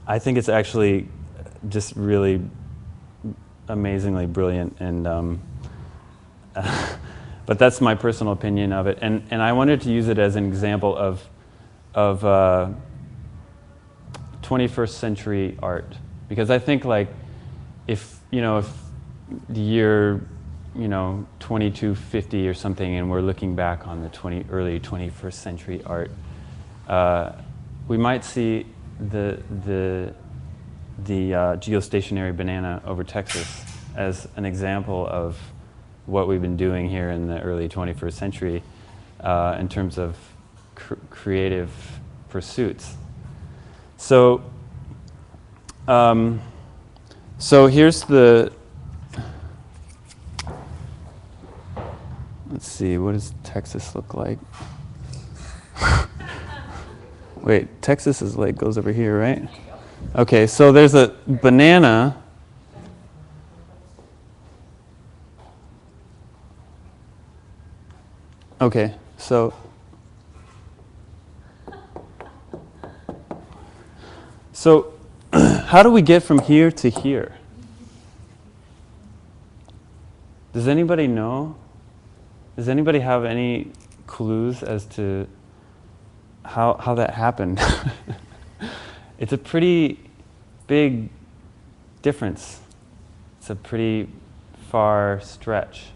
I think it's actually just really amazingly brilliant, and but that's my personal opinion of it. And I wanted to use it as an example of 21st century art, because I think like if the year 2250 or something, and we're looking back on the early 21st century art, we might see the geostationary banana over Texas as an example of what we've been doing here in the early 21st century in terms of creative pursuits. So, so here's the. Let's see, what does Texas look like? Wait, Texas is like goes over here, right? Okay, so there's a banana. Okay, so how do we get from here to here? Does anybody know? Does anybody have any clues as to how that happened? It's a pretty big difference. It's a pretty far stretch,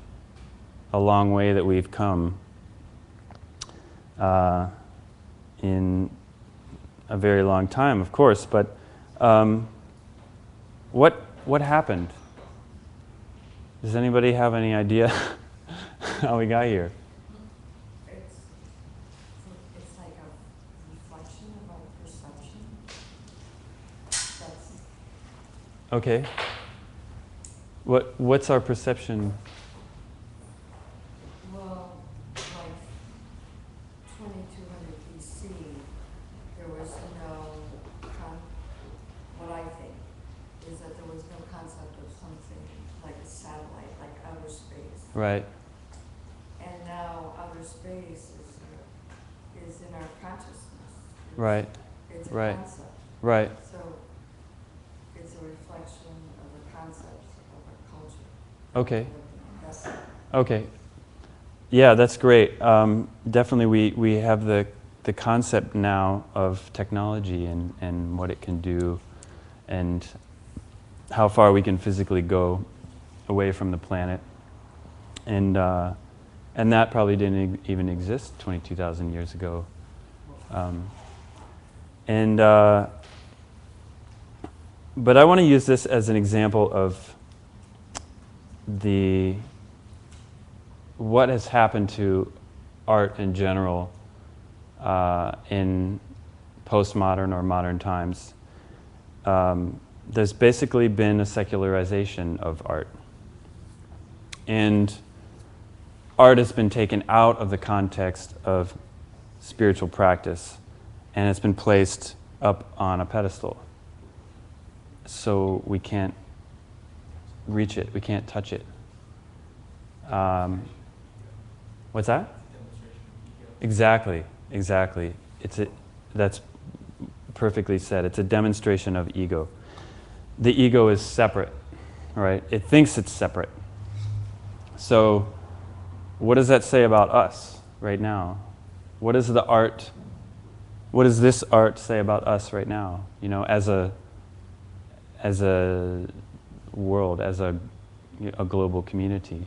a long way that we've come in a very long time, of course. But what happened? Does anybody have any idea how we got here? It's like a reflection of our perception. That's Okay. What's our perception? well, like 2200 BC, there was what I think is that there was no concept of something like a satellite, like outer space. Right. And now outer space is in our consciousness. Right. It's a Right. concept. Right. So it's a reflection of the concepts of our culture. Okay. That's Okay. Yeah, that's great. Definitely, we have the concept now of technology and what it can do, and how far we can physically go away from the planet, and that probably didn't even exist 22,000 years ago, but I want to use this as an example of what has happened to art in general in postmodern or modern times. There's basically been a secularization of art. And art has been taken out of the context of spiritual practice, and it's been placed up on a pedestal. So we can't reach it, we can't touch it. What's that? Exactly. That's perfectly said. It's a demonstration of ego. The ego is separate, right? It thinks it's separate. So what does that say about us right now? What does this art say about us right now? As a world, as a global community.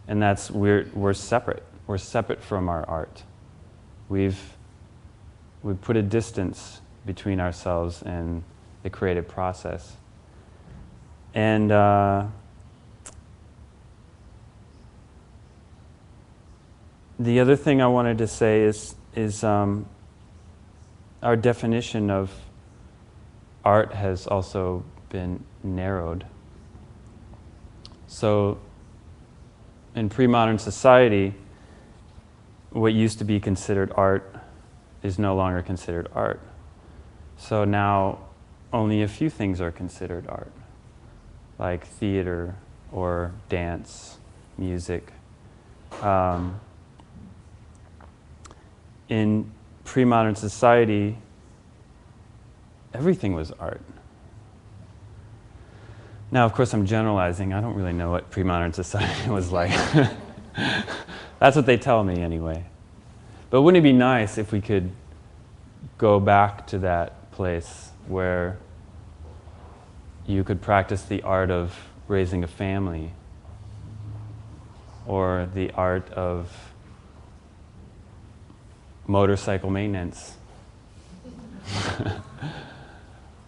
And that's we're separate. We're separate from our art. We've put a distance between ourselves and the creative process. And the other thing I wanted to say is our definition of art has also been narrowed. So in pre-modern society, what used to be considered art is no longer considered art. So now only a few things are considered art, like theater or dance, music. In pre-modern society, everything was art. Now, of course, I'm generalizing. I don't really know what pre-modern society was like. That's what they tell me anyway. But wouldn't it be nice if we could go back to that place where you could practice the art of raising a family, or the art of motorcycle maintenance,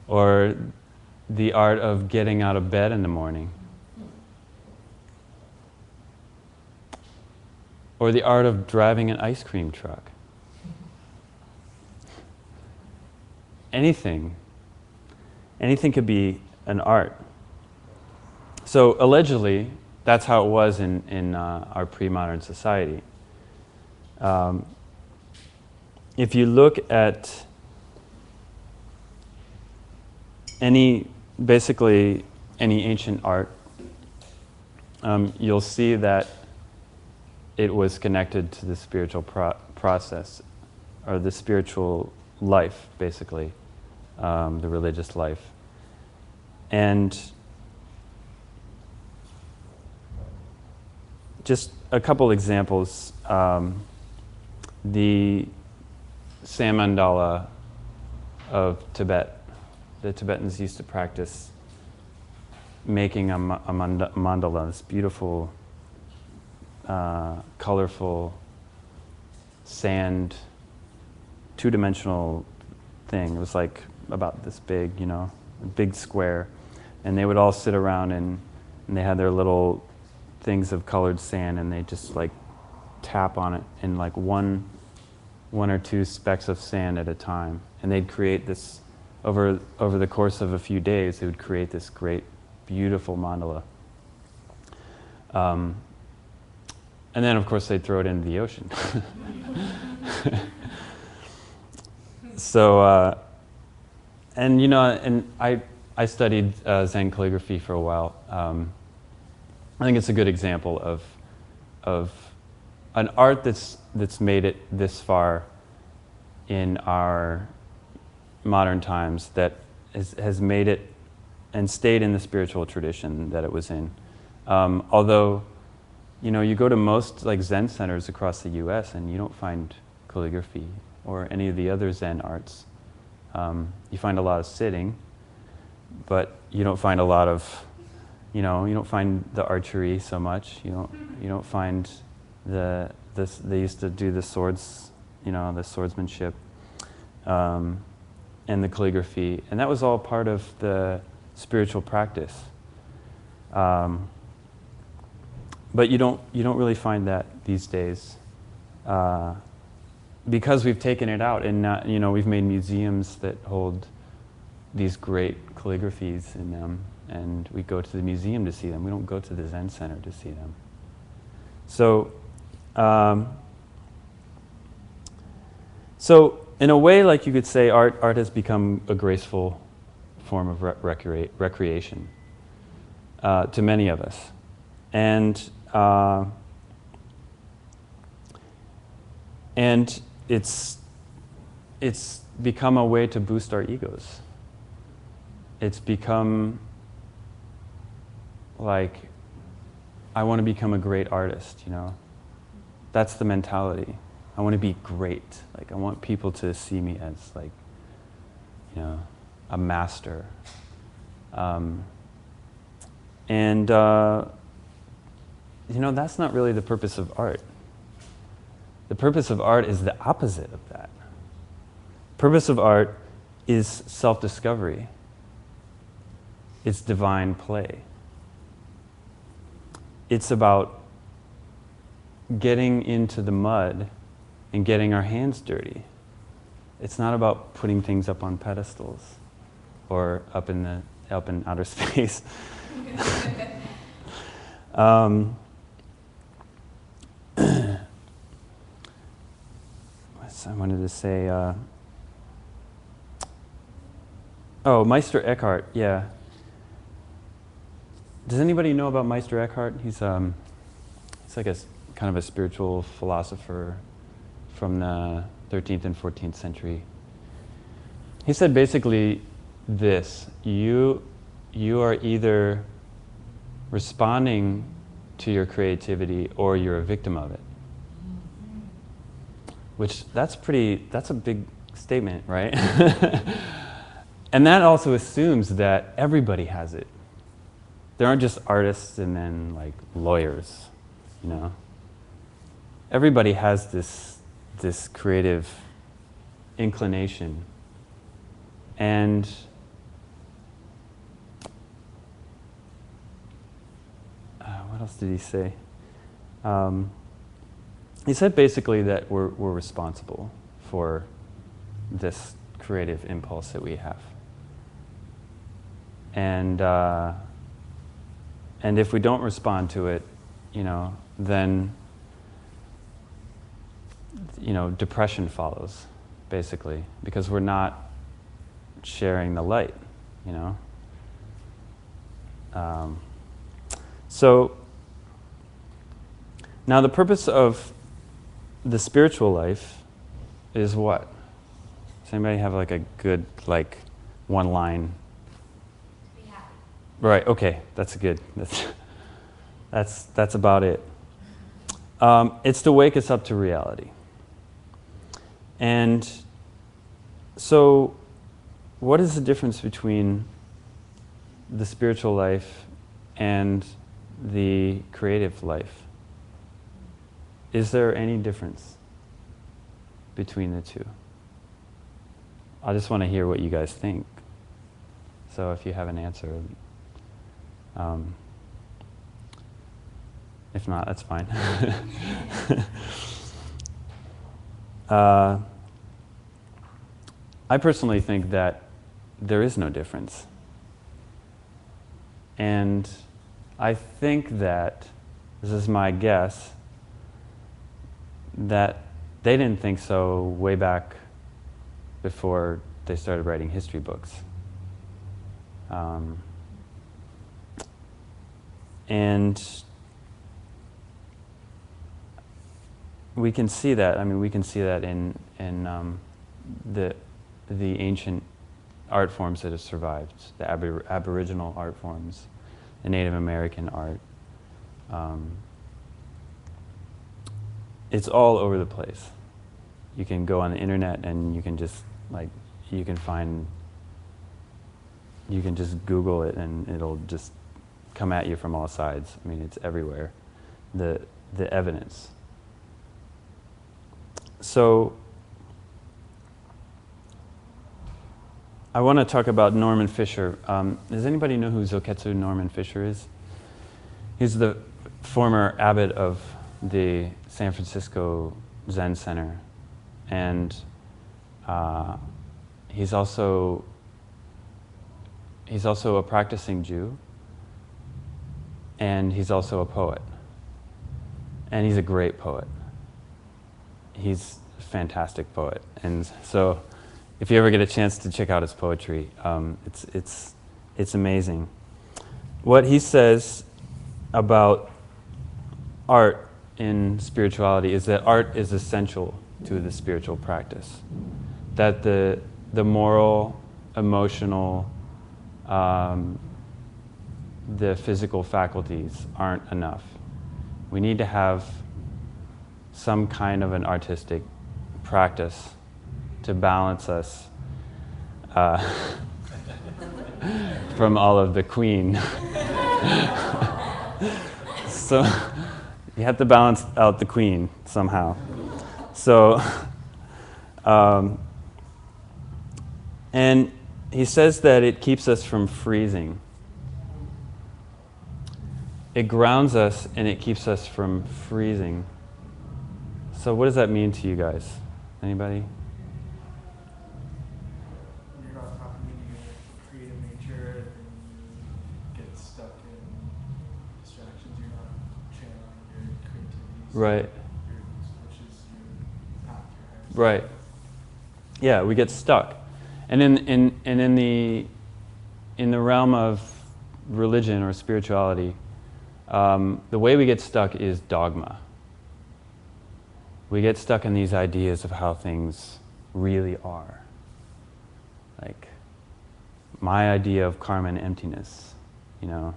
or the art of getting out of bed in the morning, or the art of driving an ice cream truck. Anything could be an art. So allegedly, that's how it was in our pre-modern society. If you look at basically any ancient art, you'll see that it was connected to the spiritual process, or the spiritual life, basically, the religious life. And just a couple examples. The sand mandala of Tibet. The Tibetans used to practice making a mandala, this beautiful, colorful sand, two-dimensional thing. It was like about this big, a big square. And they would all sit around and they had their little things of colored sand, and they just like tap on it in like one or two specks of sand at a time. And they'd create this, over the course of a few days, they would create this great, beautiful mandala. And then, of course, they'd throw it into the ocean. So, and I studied Zen calligraphy for a while. I think it's a good example of an art that's made it this far in our modern times, that has made it and stayed in the spiritual tradition that it was in. Although, you go to most like Zen centers across the U.S. and you don't find calligraphy or any of the other Zen arts. You find a lot of sitting, but you don't find a lot of, you don't find the archery so much. You don't find they used to do the swords, the swordsmanship, and the calligraphy, and that was all part of the spiritual practice. But you don't really find that these days, because we've taken it out, and we've made museums that hold these great calligraphies in them, and we go to the museum to see them. We don't go to the Zen center to see them. So, in a way, like you could say, art has become a graceful form of recreation to many of us, and it's become a way to boost our egos. It's become like, I want to become a great artist, That's the mentality. I want to be great. Like, I want people to see me as like, a master. That's not really the purpose of art. The purpose of art is the opposite of that. Purpose of art is self-discovery. It's divine play. It's about getting into the mud and getting our hands dirty. It's not about putting things up on pedestals or up in outer space. I wanted to say, Meister Eckhart, yeah. Does anybody know about Meister Eckhart? He's like a kind of a spiritual philosopher from the 13th and 14th century. He said basically this. You are either responding to your creativity or you're a victim of it. Which that's a big statement, right? And that also assumes that everybody has it. There aren't just artists and then like lawyers, you know. Everybody has this creative inclination. And what else did he say? He said basically that we're responsible for this creative impulse that we have. And if we don't respond to it, you know, then, you know, depression follows, basically, because we're not sharing the light, you know. So now the purpose of the spiritual life is what? Does anybody have like a good, like, one line? Be happy. Right, okay, that's good. That's about it. It's to wake us up to reality. And so what is the difference between the spiritual life and the creative life? Is there any difference between the two? I just want to hear what you guys think. So if you have an answer, if not, that's fine. I personally think that there is no difference. And I think that, this is my guess, that they didn't think so way back before they started writing history books. And we can see that. I mean, we can see that in the ancient art forms that have survived, the Aboriginal art forms, the Native American art. It's all over the place. You can go on the internet and you can just you can just Google it and it'll just come at you from all sides. I mean, it's everywhere, the evidence. So I want to talk about Norman Fischer. Does anybody know who Zoketsu Norman Fischer is? He's the former abbot of the San Francisco Zen Center, and he's also a practicing Jew, and he's also a poet, and he's a great poet. He's a fantastic poet, and so if you ever get a chance to check out his poetry, it's amazing. What he says about art in spirituality is that art is essential to the spiritual practice. That the moral, emotional, the physical faculties aren't enough. We need to have some kind of an artistic practice to balance us from all of the queen. So you have to balance out the queen somehow. So, and he says that it keeps us from freezing. It grounds us and it keeps us from freezing. So what does that mean to you guys? Anybody? When you're not tapping into your creative nature and you get stuck in distractions, you're not channeling your creativity. Right. Which is your path, your higher self. Right. Yeah, we get stuck. And in the realm of religion or spirituality, the way we get stuck is dogma. We get stuck in these ideas of how things really are. Like my idea of karma and emptiness, you know,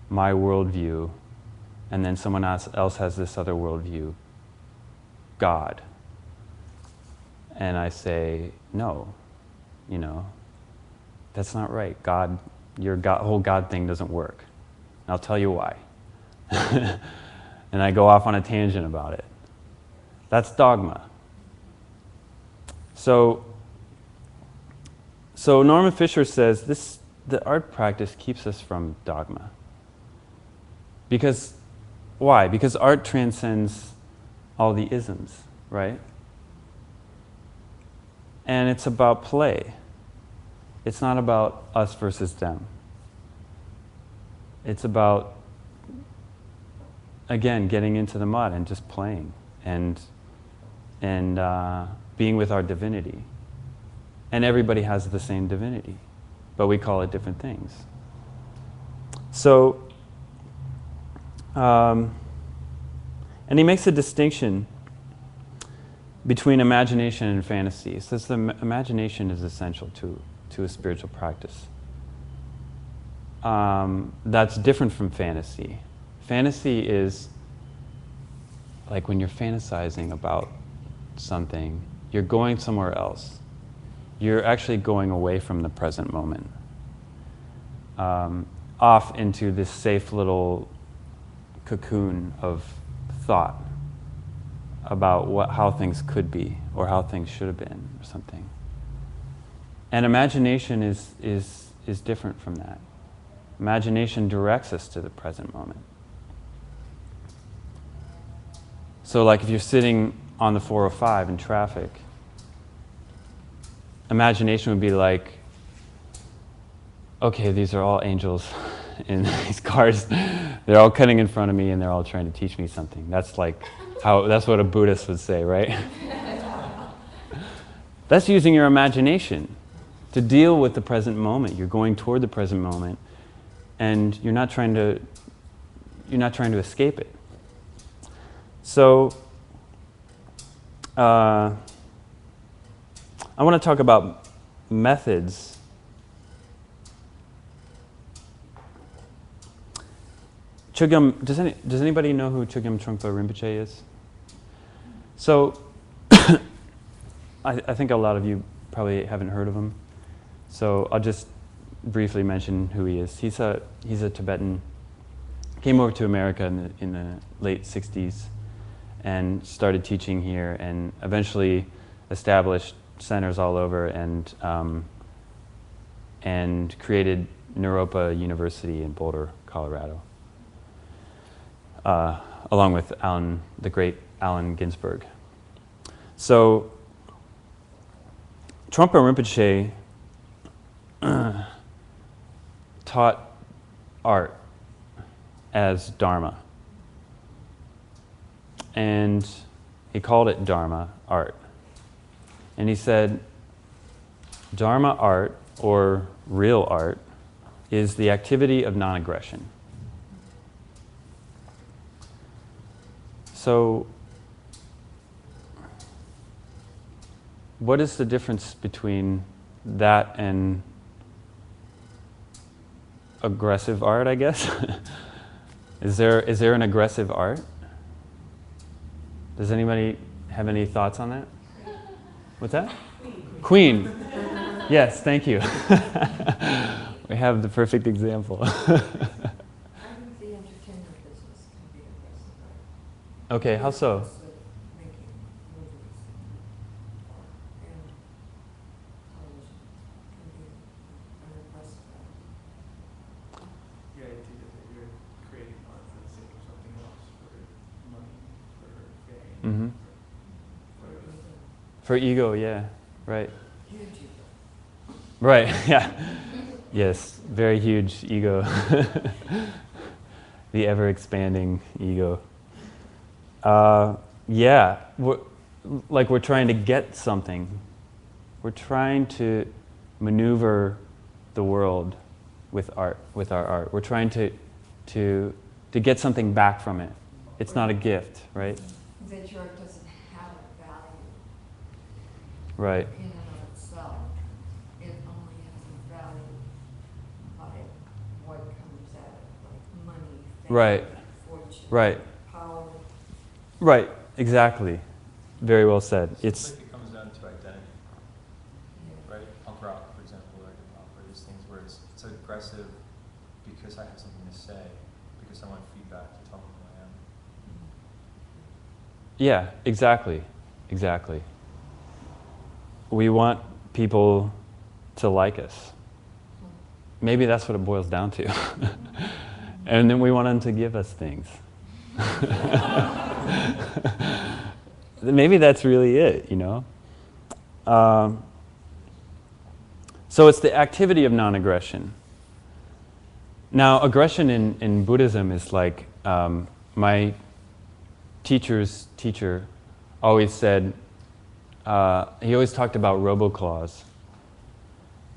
my worldview, and then someone else has this other worldview, God. And I say, no, you know, that's not right. God, your whole God thing doesn't work. And I'll tell you why. And I go off on a tangent about it. That's dogma. So Norman Fisher says the art practice keeps us from dogma. Because, why? Because art transcends all the isms, right? And it's about play. It's not about us versus them. It's about, again, getting into the mud and just playing and being with our divinity. And everybody has the same divinity, but we call it different things. So, and he makes a distinction between imagination and fantasy. He says the imagination is essential to a spiritual practice. That's different from fantasy. Fantasy is like when you're fantasizing about something, you're going somewhere else. You're actually going away from the present moment, off into this safe little cocoon of thought about how things could be or how things should have been or something. And imagination is different from that. Imagination directs us to the present moment. So like if you're sitting on the 405 in traffic, imagination would be like, okay, these are all angels in these cars. They're all cutting in front of me and they're all trying to teach me something. That's like that's what a Buddhist would say, right? That's using your imagination to deal with the present moment. You're going toward the present moment and you're not trying to escape it. So I want to talk about methods. Chogyam, does anybody know who Chogyam Trungpa Rinpoche is? So, I think a lot of you probably haven't heard of him. So I'll just briefly mention who he is. He's a Tibetan. Came over to America in the late '60s and started teaching here, and eventually established centers all over and created Naropa University in Boulder, Colorado, along with the great Allen Ginsberg. So Trungpa Rinpoche taught art as Dharma. And he called it Dharma art. And he said, Dharma art, or real art, is the activity of non-aggression. So, what is the difference between that and aggressive art, I guess? Is there an aggressive art? Does anybody have any thoughts on that? What's that? Queen. Yes, thank you. We have the perfect example. I think the entertainment business can be aggressive. Okay, how so? Making movies and television can be an aggressive art. The idea that you're creating art for the sake of something else, for money, for fame, Mm-hmm. for For ego, yeah, right. Huge ego. Right, yeah. Yes, very huge ego. The ever-expanding ego. Yeah, we're trying to get something. We're trying to maneuver the world with art, with our art. We're trying to get something back from it. It's not a gift, right? That your art doesn't have a value Right. in and Right. fortune, Right. power. Right. Exactly. Very well said. So It's like it comes down to identity, Yeah. right? Punk rock, for example, or hip hop, or these things where it's aggressive because I have something to say, because I want feedback to tell me who I am. yeah, exactly. Exactly. We want people to like us. Maybe that's what it boils down to. And then we want them to give us things. Maybe that's really it, you know? So it's the activity of non-aggression. Now, aggression in Buddhism is like, my teacher's teacher always said, he always talked about roboclaws.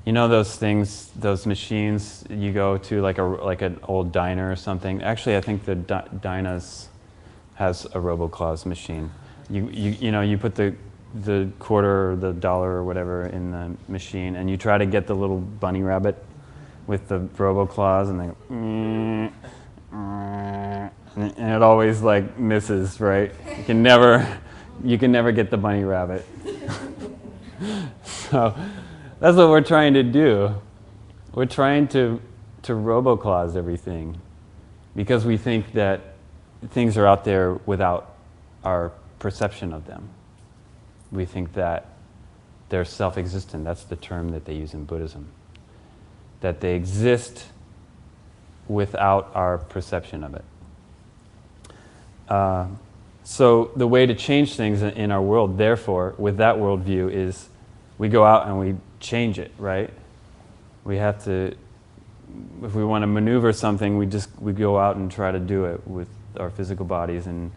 You know those things, those machines you go to, like an old diner or something. Actually, I think the Dinah's has a roboclaws machine. You know, you put the quarter or the dollar or whatever in the machine, and you try to get the little bunny rabbit with the roboclaws, and they and it always like misses, right? You can never get the bunny rabbit. So that's what we're trying to do. We're trying to roboclaws everything because we think that things are out there without our perception of them. We think that they're self-existent. That's the term that they use in Buddhism. That they exist without our perception of it. So the way to change things in our world, therefore, with that worldview, is we go out and we change it, right? We have to, if we want to maneuver something, we go out and try to do it with our physical bodies and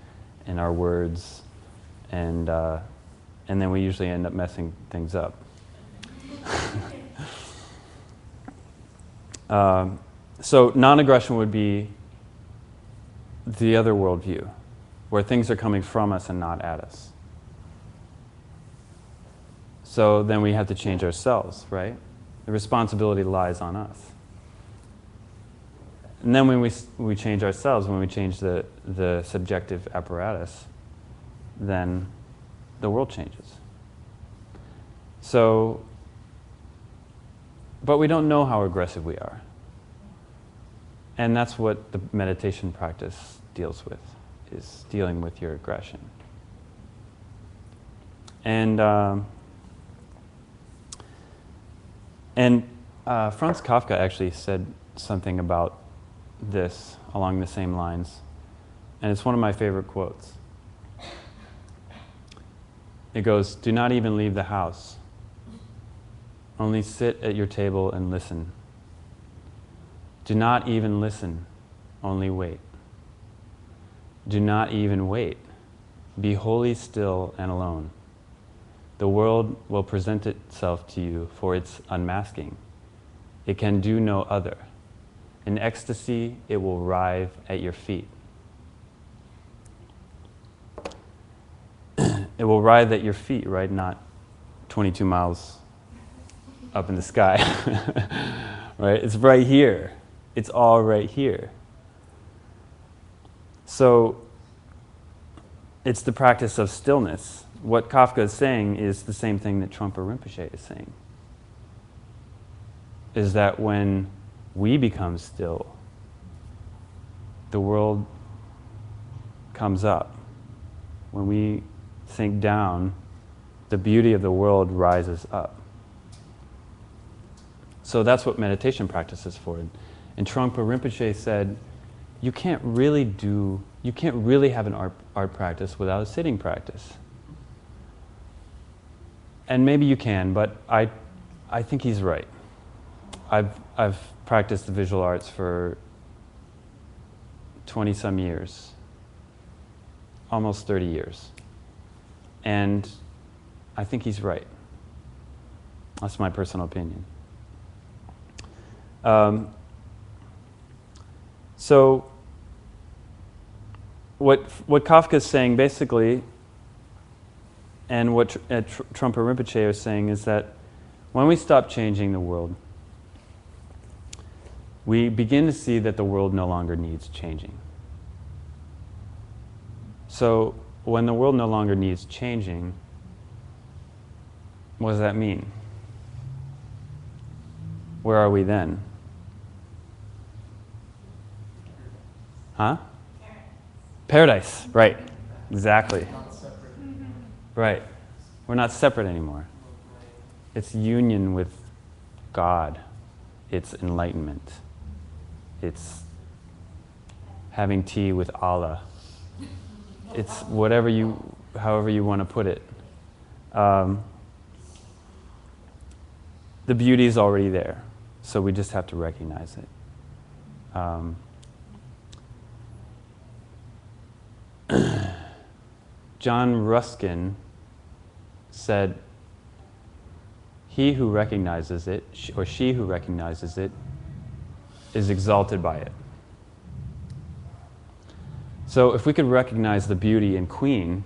our words, and then we usually end up messing things up. So non-aggression would be the other worldview, where things are coming from us and not at us. So then we have to change ourselves, right? The responsibility lies on us. And then when we change ourselves, when we change the subjective apparatus, then the world changes. So, but we don't know how aggressive we are. And that's what the meditation practice deals with, is dealing with your aggression. And Franz Kafka actually said something about this along the same lines, and it's one of my favorite quotes. It goes, "Do not even leave the house. Only sit at your table and listen. Do not even listen, only wait. Do not even wait. Be wholly still and alone. The world will present itself to you for its unmasking. It can do no other. In ecstasy, it will writhe at your feet." It will writhe at your feet, right? Not 22 miles up in the sky, right? It's right here. It's all right here. So it's the practice of stillness. What Kafka is saying is the same thing that Trungpa Rinpoche is saying. Is that when we become still, the world comes up. When we sink down, the beauty of the world rises up. So that's what meditation practice is for. And Trungpa Rinpoche said, you can't really have an art practice without a sitting practice. And maybe you can, but I think he's right. I've practiced the visual arts for 20-some years, almost 30 years. And I think he's right. That's my personal opinion. So what Kafka is saying basically, and what Trungpa Rinpoche is saying, is that when we stop changing the world, we begin to see that the world no longer needs changing. So when the world no longer needs changing, what does that mean? Where are we then? Huh? Paradise, right. Exactly. Not separate. Right. We're not separate anymore. It's union with God. It's enlightenment. It's having tea with Allah. It's however you want to put it. The beauty is already there, so we just have to recognize it. John Ruskin said, "He who recognizes it, or she who recognizes it, is exalted by it." So if we could recognize the beauty in Queen,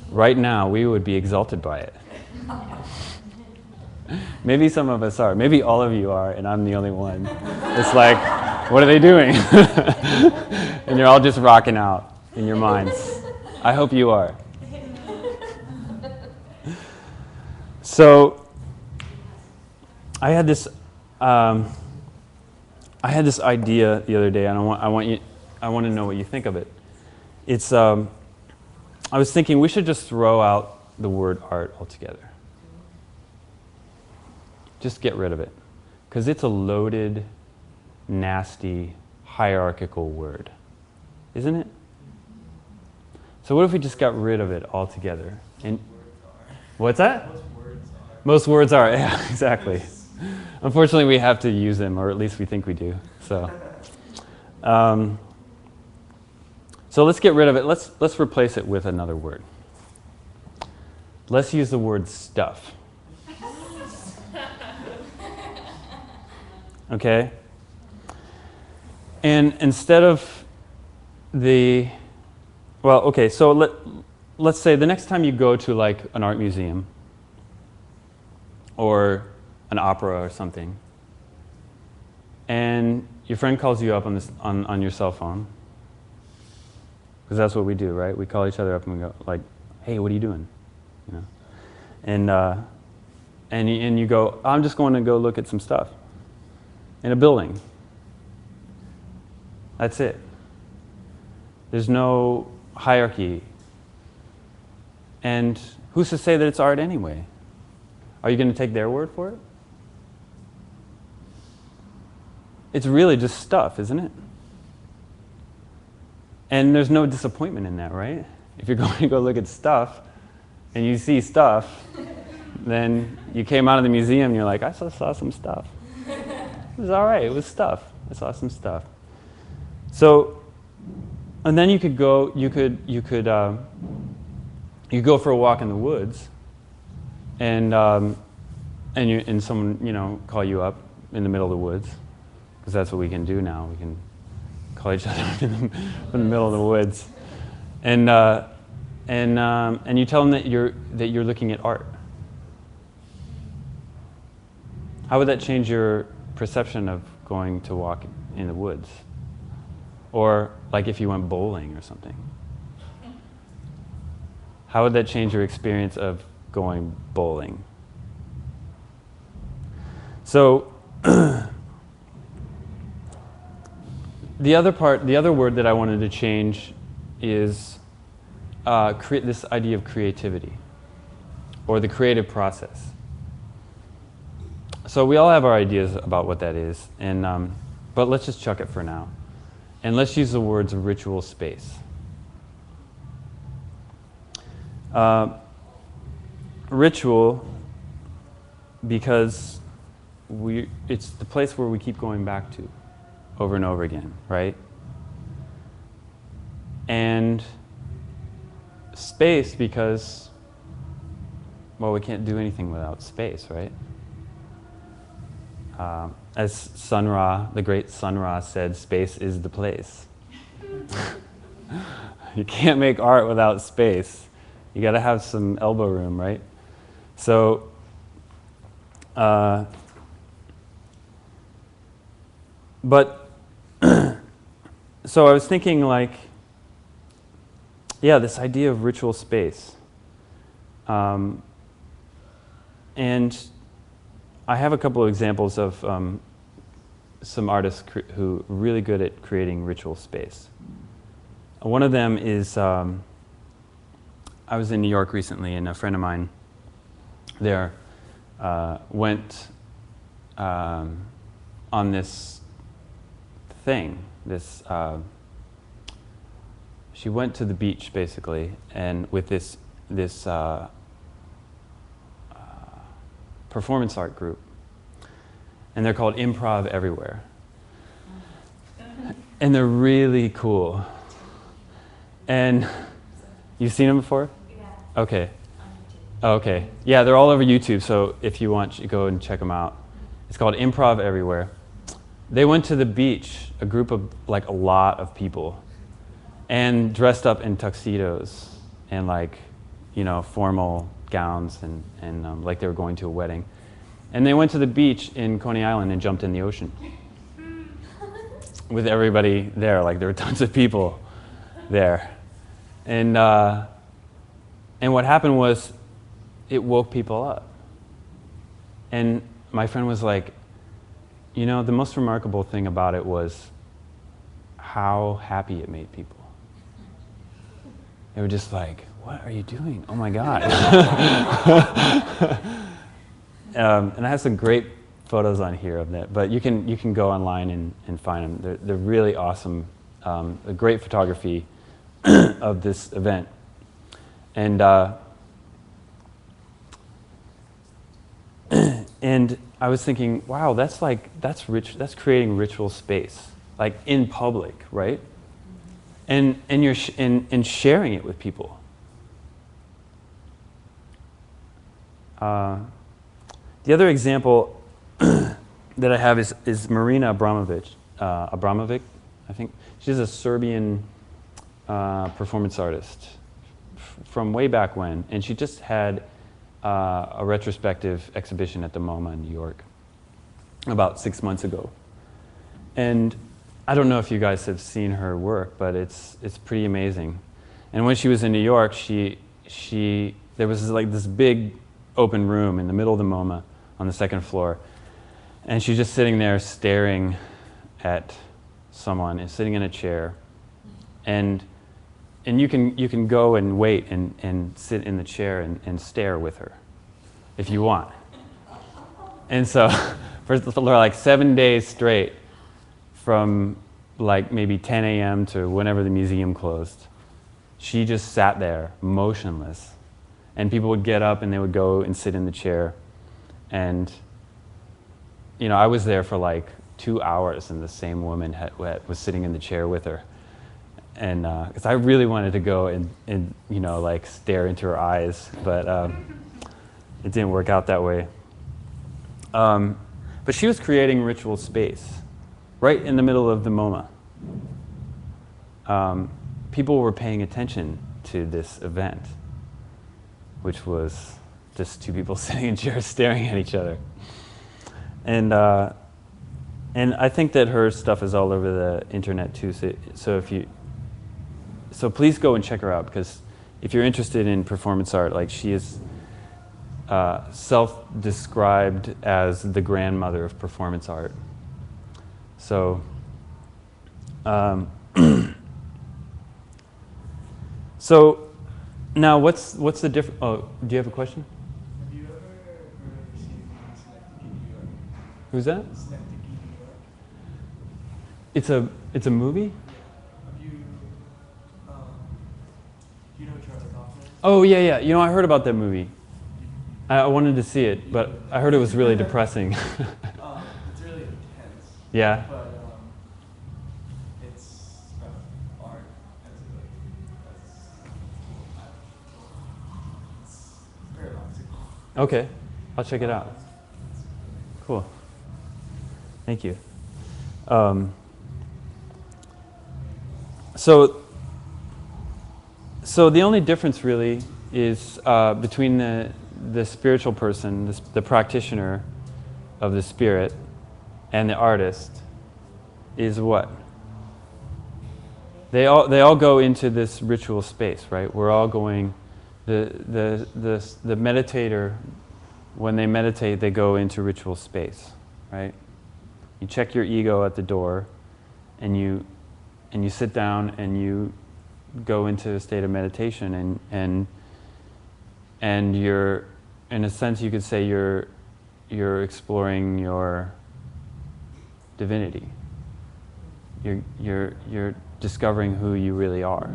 right now we would be exalted by it. Maybe some of us are. Maybe all of you are, and I'm the only one. It's like, what are they doing? And you're all just rocking out in your minds. I hope you are. So, I had this idea the other day, and I want to know what you think of it. It's I was thinking we should just throw out the word art altogether. Just get rid of it, because it's a loaded, nasty, hierarchical word, isn't it? So what if we just got rid of it altogether? And what's that? Most words are. Yeah, exactly. Unfortunately, we have to use them, or at least we think we do. So let's get rid of it. Let's replace it with another word. Let's use the word stuff. Okay? And instead of so let's say the next time you go to like an art museum or an opera or something, and your friend calls you up on your cell phone, because that's what we do, right? We call each other up and we go like, "Hey, what are you doing?" You know, and you go, "I'm just going to go look at some stuff in a building." That's it. There's no hierarchy. And who's to say that it's art anyway? Are you going to take their word for it? It's really just stuff, isn't it? And there's no disappointment in that, right? If you're going to go look at stuff and you see stuff, then you came out of the museum and you're like, I saw some stuff. It was all right. It was stuff. I saw some stuff. So, and then you could go for a walk in the woods, and someone call you up in the middle of the woods, because that's what we can do now. We can call each other in the middle of the woods, and you tell them that you're looking at art. How would that change your perception of going to walk in the woods? Or like if you went bowling or something. How would that change your experience of going bowling? So the other word that I wanted to change is this idea of creativity, or the creative process. So we all have our ideas about what that is, but let's just chuck it for now. And let's use the words ritual space. Ritual, because it's the place where we keep going back to over and over again, right? And space, because, well, we can't do anything without space, right? As Sun Ra, the great Sun Ra said, space is the place. You can't make art without space. You got to have some elbow room, right? So, so I was thinking, like, yeah, this idea of ritual space. And I have a couple of examples of some artists who are really good at creating ritual space. One of them is, I was in New York recently, and a friend of mine there went on this thing, she went to the beach basically, and with this performance art group, and they're called Improv Everywhere, and they're really cool. And you've seen them before? Yeah. Okay. Oh, okay. Yeah, they're all over YouTube, so if you want, you go and check them out. It's called Improv Everywhere. They went to the beach, a group of, like, a lot of people, and dressed up in tuxedos and, like, you know, formal gowns and like they were going to a wedding. And they went to the beach in Coney Island and jumped in the ocean with everybody there. Like, there were tons of people there. And what happened was it woke people up. And my friend was like, you know, the most remarkable thing about it was how happy it made people. They were just like, what are you doing? Oh my God. And I have some great photos on here of that, but you can go online and find them. They're really awesome, a great photography of this event. And and I was thinking, wow, that's creating ritual space, like in public, right? And you're and sharing it with people. The other example that I have is Marina Abramovic, I think. She's a Serbian performance artist from way back when, and she just had a retrospective exhibition at the MoMA in New York about 6 months ago. And I don't know if you guys have seen her work, but it's pretty amazing. And when she was in New York, there was like this big open room in the middle of the MoMA on the second floor, and she's just sitting there staring at someone and sitting in a chair, and you can go and wait and sit in the chair and stare with her if you want. And so for like 7 days straight, from like maybe 10 a.m. to whenever the museum closed, she just sat there motionless. And people would get up and they would go and sit in the chair. And, you know, I was there for like 2 hours, and the same woman was sitting in the chair with her. And because I really wanted to go and you know, like stare into her eyes, but it didn't work out that way. But she was creating ritual space right in the middle of the MoMA. People were paying attention to this event, which was just two people sitting in chairs staring at each other. And I think that her stuff is all over the internet too. So please go and check her out, because if you're interested in performance art, like, she is self-described as the grandmother of performance art. So, so now what's the difference? Oh, do you have a question? Have you ever heard or seen Synecdoche, New York? Who's that? Synecdoche, New York. It's a movie? Have you, do you know Charlie Kaufman? Oh yeah. You know, I heard about that movie. I wanted to see it, but I heard it was really depressing. It's really intense. Yeah. But it's art it's paradoxical. Okay, I'll check it out. Cool. Thank you. So the only difference really is between the spiritual person, the practitioner of the spirit, and the artist is what? They all go into this ritual space, right? We're all going. The meditator, when they meditate, they go into ritual space, right? You check your ego at the door, and you sit down and you go into a state of meditation, and you're, in a sense, you could say you're exploring your divinity. You're discovering who you really are.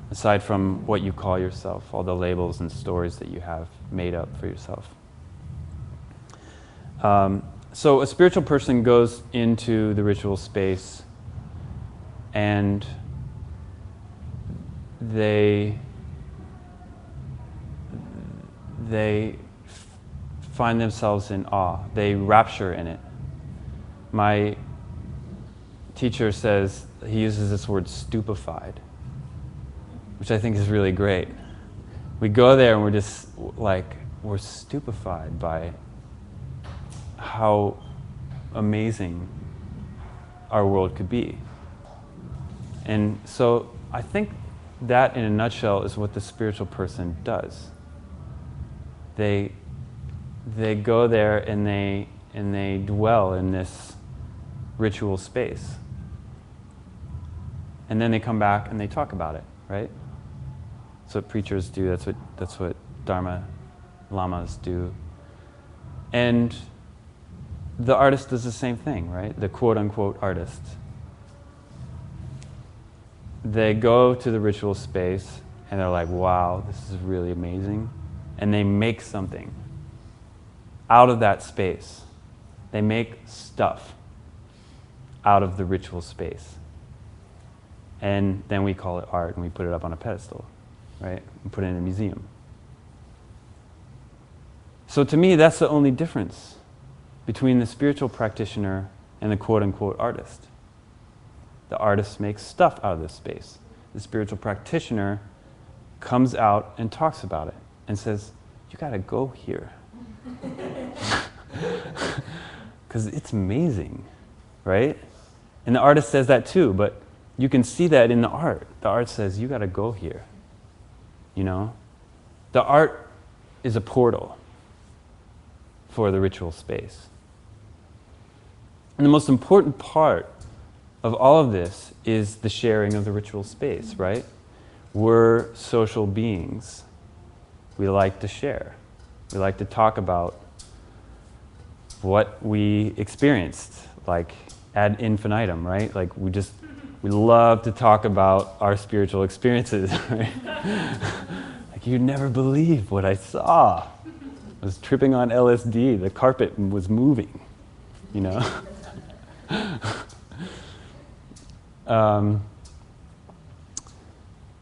Aside from what you call yourself, all the labels and stories that you have made up for yourself. So a spiritual person goes into the ritual space and they find themselves in awe. They rapture in it. My teacher says, he uses this word stupefied, which I think is really great. We go there and we're just we're stupefied by how amazing our world could be. And so I think that in a nutshell is what the spiritual person does. They go there and they dwell in this ritual space. And then they come back and they talk about it, right? That's what preachers do, that's what Dharma lamas do. And the artist does the same thing, right? The quote-unquote artist. They go to the ritual space and they're like, wow, this is really amazing. And they make something out of that space. They make stuff out of the ritual space. And then we call it art and we put it up on a pedestal, right? And put it in a museum. So to me, that's the only difference between the spiritual practitioner and the quote-unquote artist. The artist makes stuff out of this space. The spiritual practitioner comes out and talks about it and says, you gotta go here. Because it's amazing, right? And the artist says that too, but you can see that in the art. The art says, you gotta go here, you know? The art is a portal for the ritual space. And the most important part of all of this is the sharing of the ritual space, right? We're social beings. We like to share. We like to talk about what we experienced, like ad infinitum, right? Like we love to talk about our spiritual experiences, right? Like you'd never believe what I saw. I was tripping on LSD, the carpet was moving, you know?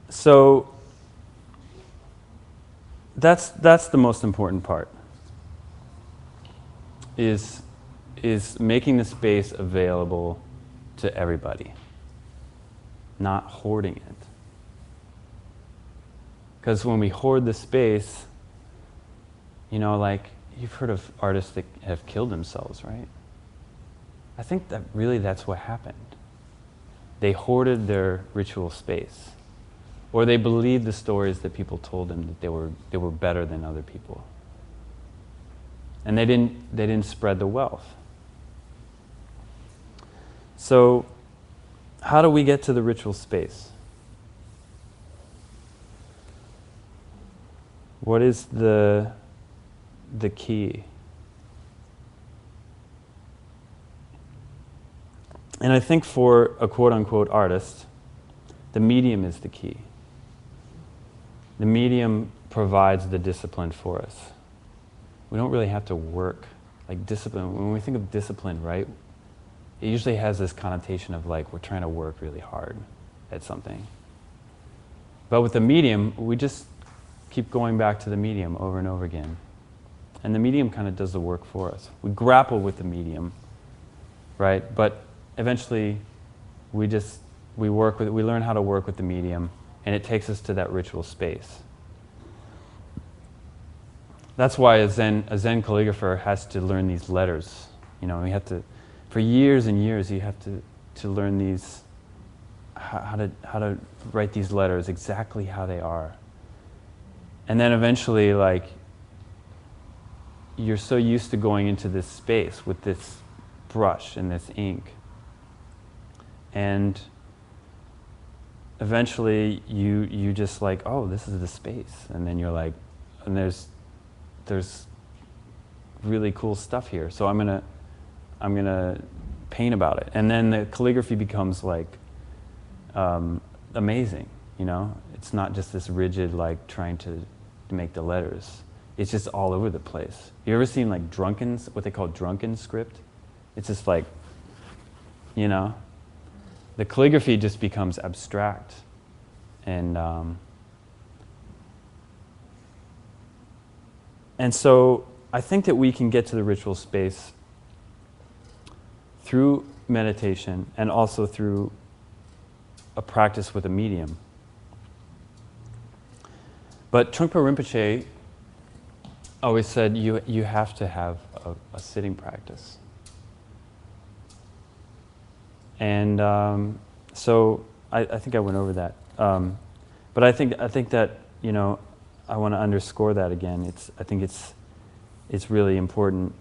So that's the most important part, is making the space available to everybody, not hoarding it. Because when we hoard the space, you know, like you've heard of artists that have killed themselves, right? I think that really that's what happened. They hoarded their ritual space. Or they believed the stories that people told them that they were better than other people. And they didn't spread the wealth. So how do we get to the ritual space? What is the key? And I think for a quote-unquote artist, the medium is the key. The medium provides the discipline for us. We don't really have to work. Like discipline, when we think of discipline, right, it usually has this connotation of like we're trying to work really hard at something. But with the medium, we just keep going back to the medium over and over again. And the medium kind of does the work for us. We grapple with the medium, right? But eventually, we learn how to work with the medium, and it takes us to that ritual space. That's why a Zen calligrapher has to learn these letters. You know, for years and years, you have to learn these how to write these letters exactly how they are. And then eventually, like, you're so used to going into this space with this brush and this ink. And eventually you just like, oh, this is the space. And then you're like, and there's really cool stuff here. So I'm gonna paint about it. And then the calligraphy becomes like amazing, you know? It's not just this rigid, like, trying to make the letters. It's just all over the place. You ever seen like what they call drunken script? It's just like, you know? The calligraphy just becomes abstract. And so I think that we can get to the ritual space through meditation and also through a practice with a medium. But Trungpa Rinpoche always said you have to have a sitting practice. And so I think I went over that. But I think that, you know, I want to underscore that again. I think it's really important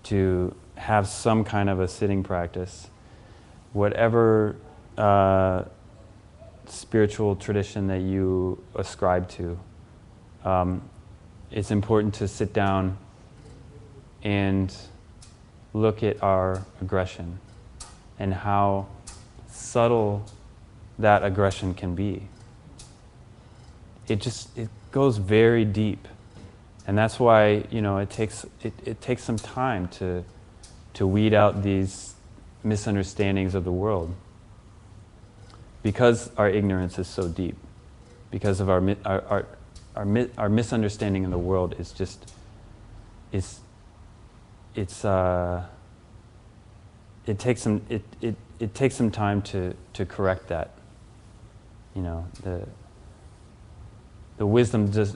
to have some kind of a sitting practice, whatever spiritual tradition that you ascribe to. It's important to sit down and look at our aggression and how subtle that aggression can be. It goes very deep, and that's why, you know, it takes some time to weed out these misunderstandings of the world, because our ignorance is so deep, because of our misunderstanding of the world is just it takes some time to correct that. You know, the wisdom just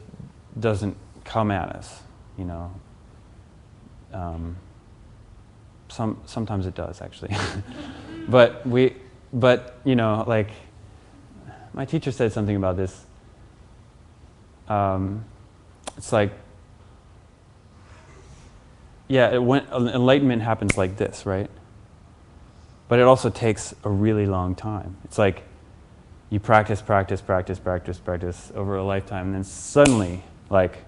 doesn't come at us, you know. Sometimes it does, actually. but you know, like, my teacher said something about this. It's like, yeah, enlightenment happens like this, right? But it also takes a really long time. It's like you practice over a lifetime, and then suddenly, like,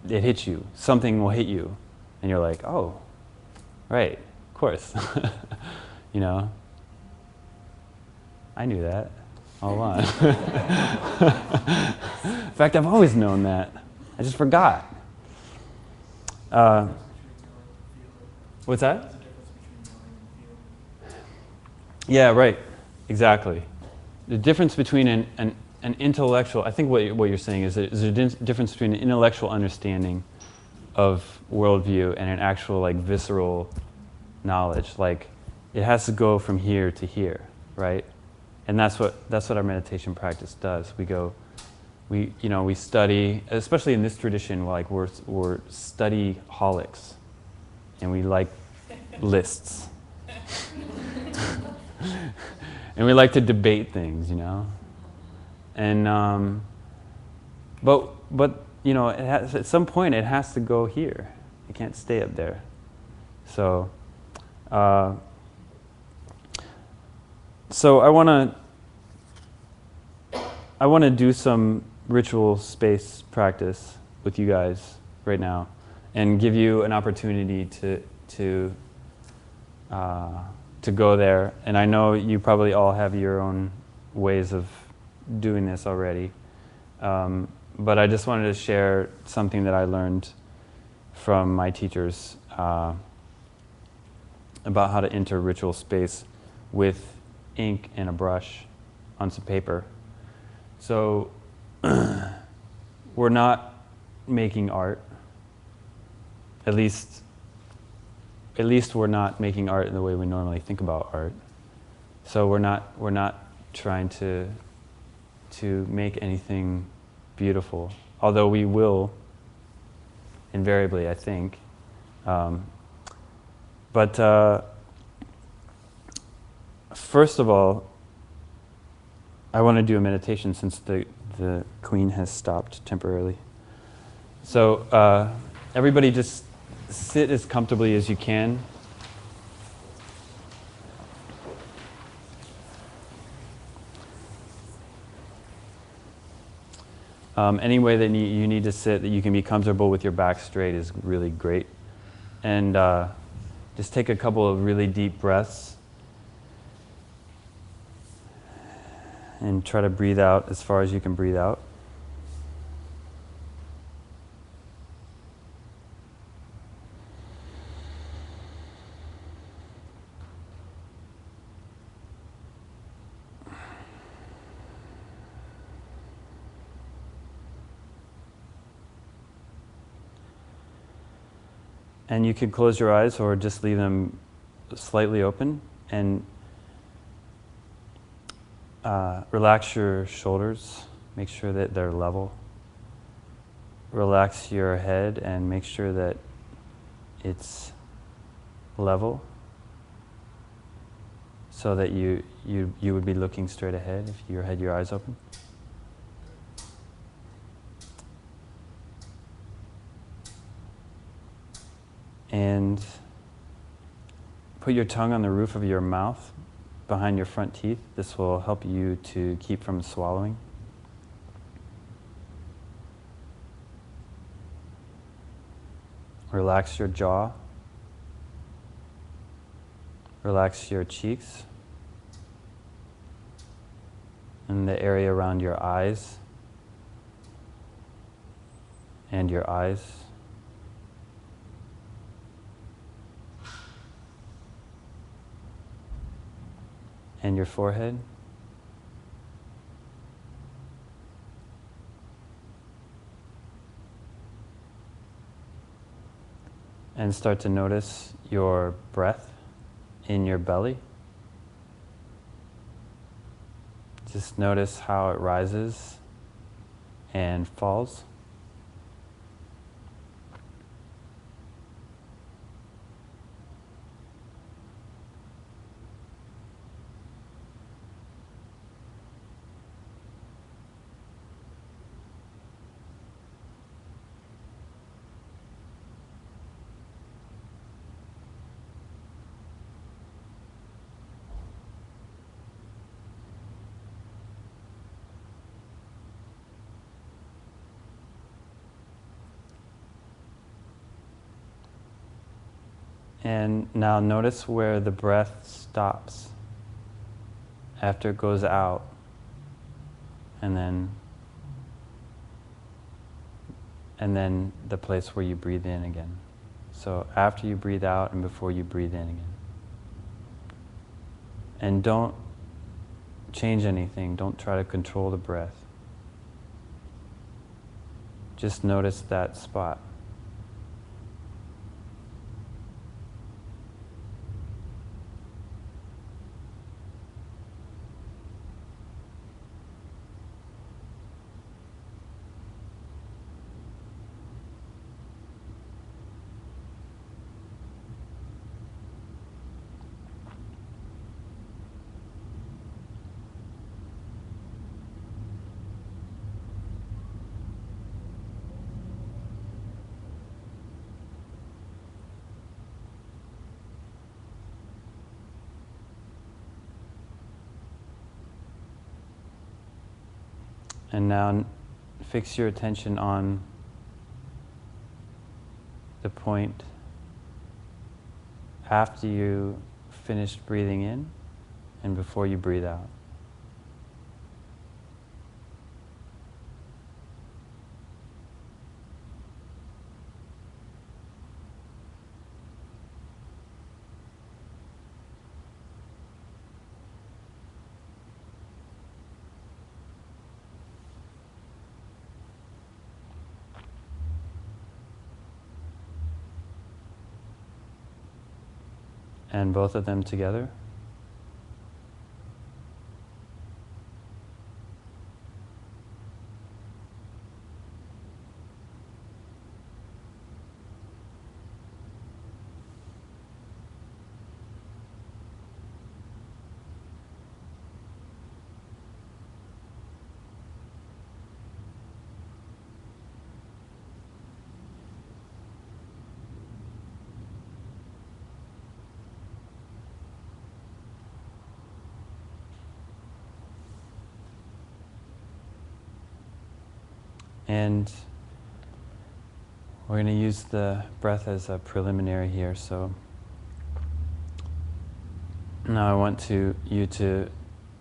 it hits you. Something will hit you, and you're like, oh, right, of course. You know, I knew that all along. In fact, I've always known that. I just forgot. What's that? Yeah, right. Exactly. The difference between an intellectual, I think what you're saying is there's a difference between an intellectual understanding of worldview and an actual, like, visceral knowledge. Like, it has to go from here to here, right? And that's what our meditation practice does. We study, especially in this tradition, like, we're study-holics, and we like lists. And we like to debate things, you know. And but you know, at some point it has to go here. It can't stay up there. So I want to do some ritual space practice with you guys right now, and give you an opportunity to go there. And I know you probably all have your own ways of doing this already, but I just wanted to share something that I learned from my teachers about how to enter ritual space with ink and a brush on some paper. So we're not making art. At least we're not making art in the way we normally think about art. So we're not trying to make anything beautiful, although we will invariably, I think. But first of all, I want to do a meditation since the queen has stopped temporarily. So everybody just sit as comfortably as you can. Any way that you need to sit that you can be comfortable with your back straight is really great. And just take a couple of really deep breaths and try to breathe out as far as you can breathe out. And you can close your eyes or just leave them slightly open and relax your shoulders. Make sure that they're level. Relax your head and make sure that it's level so that you would be looking straight ahead if you had your eyes open. And put your tongue on the roof of your mouth behind your front teeth. This will help you to keep from swallowing. Relax your jaw. Relax your cheeks and the area around your eyes and your eyes. And your forehead. And start to notice your breath in your belly. Just notice how it rises and falls. And now notice where the breath stops after it goes out, and then the place where you breathe in again. So after you breathe out and before you breathe in again. And don't change anything. Don't try to control the breath. Just notice that spot. And now fix your attention on the point after you finished breathing in and before you breathe out. And both of them together. And we're going to use the breath as a preliminary here. So now I want you to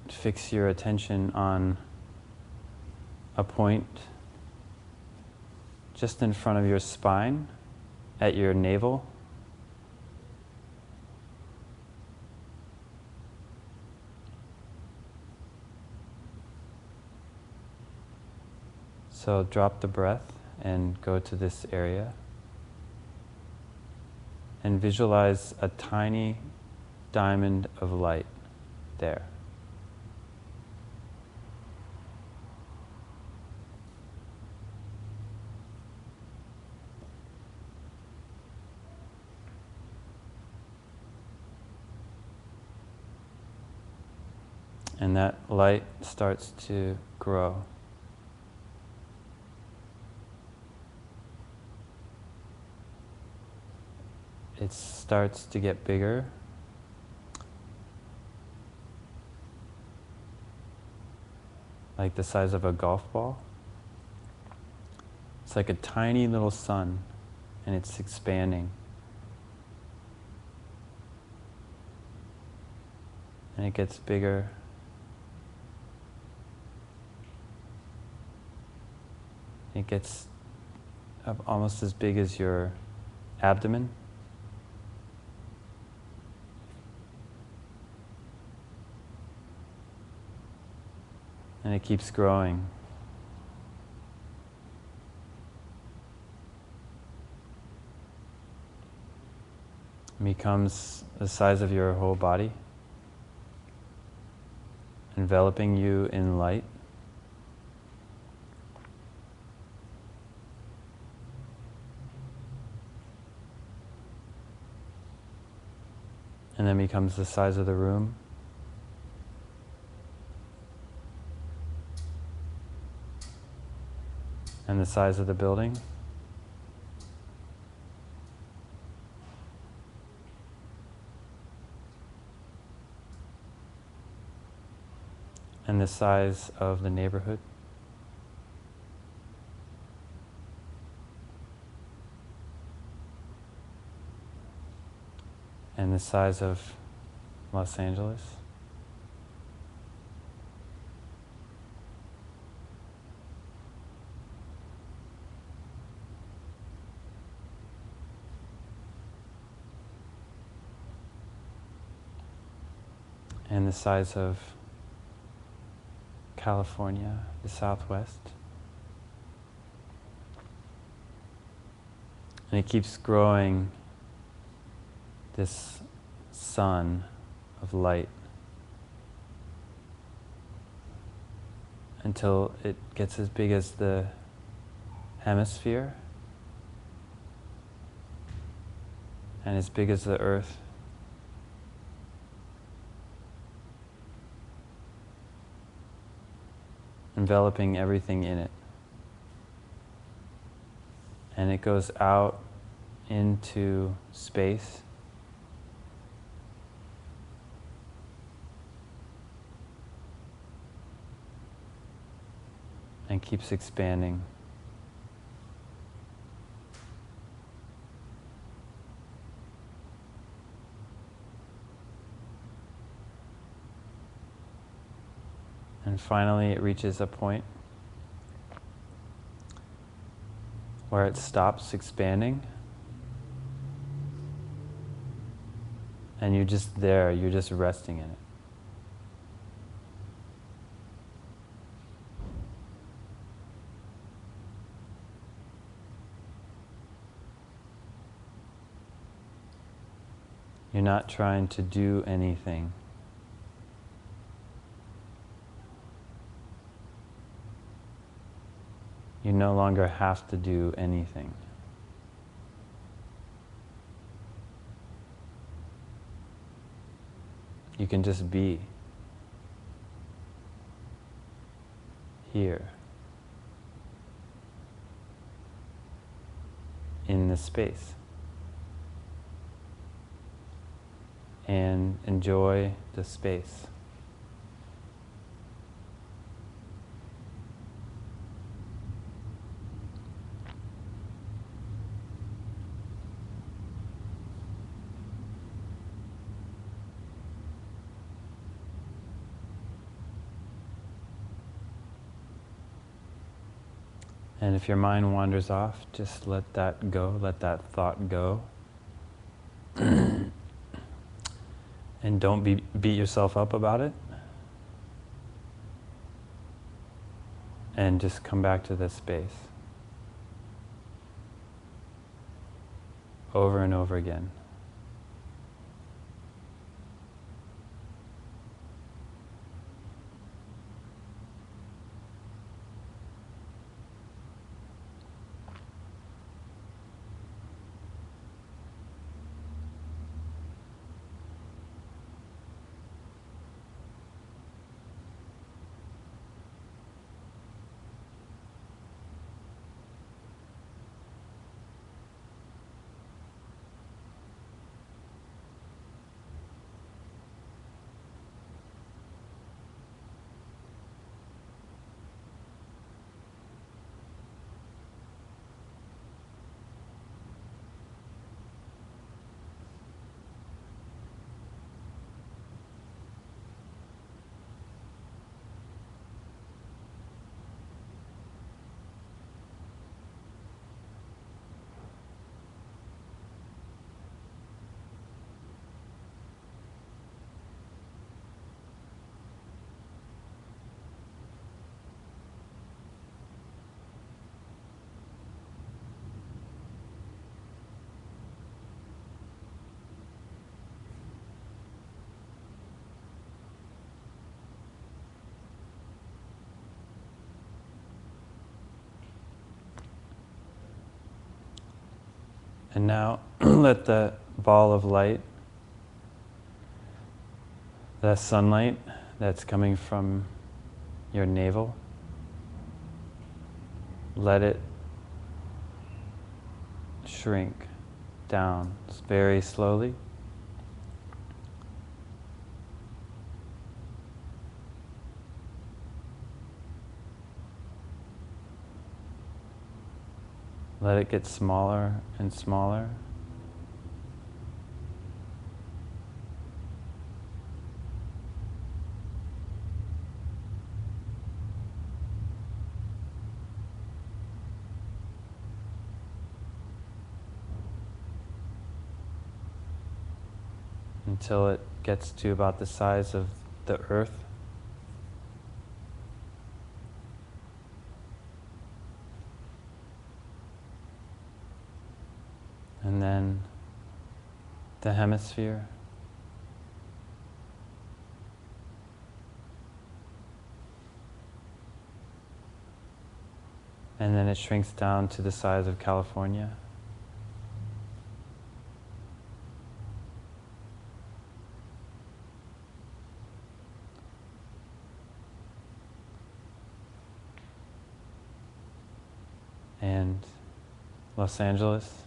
fix your attention on a point just in front of your spine, at your navel. So drop the breath and go to this area. And visualize a tiny diamond of light there. And that light starts to grow. It starts to get bigger. Like the size of a golf ball. It's like a tiny little sun, and it's expanding. And it gets bigger. It gets almost as big as your abdomen. And it keeps growing. It becomes the size of your whole body, enveloping you in light. And then becomes the size of the room. And the size of the building. And the size of the neighborhood. And the size of Los Angeles. And the size of California, the Southwest. And it keeps growing, this sun of light, until it gets as big as the hemisphere and as big as the earth. Enveloping everything in it. And it goes out into space. And keeps expanding. And finally it reaches a point where it stops expanding. And you're just there, you're just resting in it. You're not trying to do anything. You no longer have to do anything. You can just be here in this space and enjoy the space. And if your mind wanders off, just let that go, let that thought go. And don't beat yourself up about it. And just come back to this space. Over and over again. And now let the ball of light, the sunlight that's coming from your navel, let it shrink down very slowly. Let it get smaller and smaller. Until it gets to about the size of the earth. And then the hemisphere. And then it shrinks down to the size of California. And Los Angeles.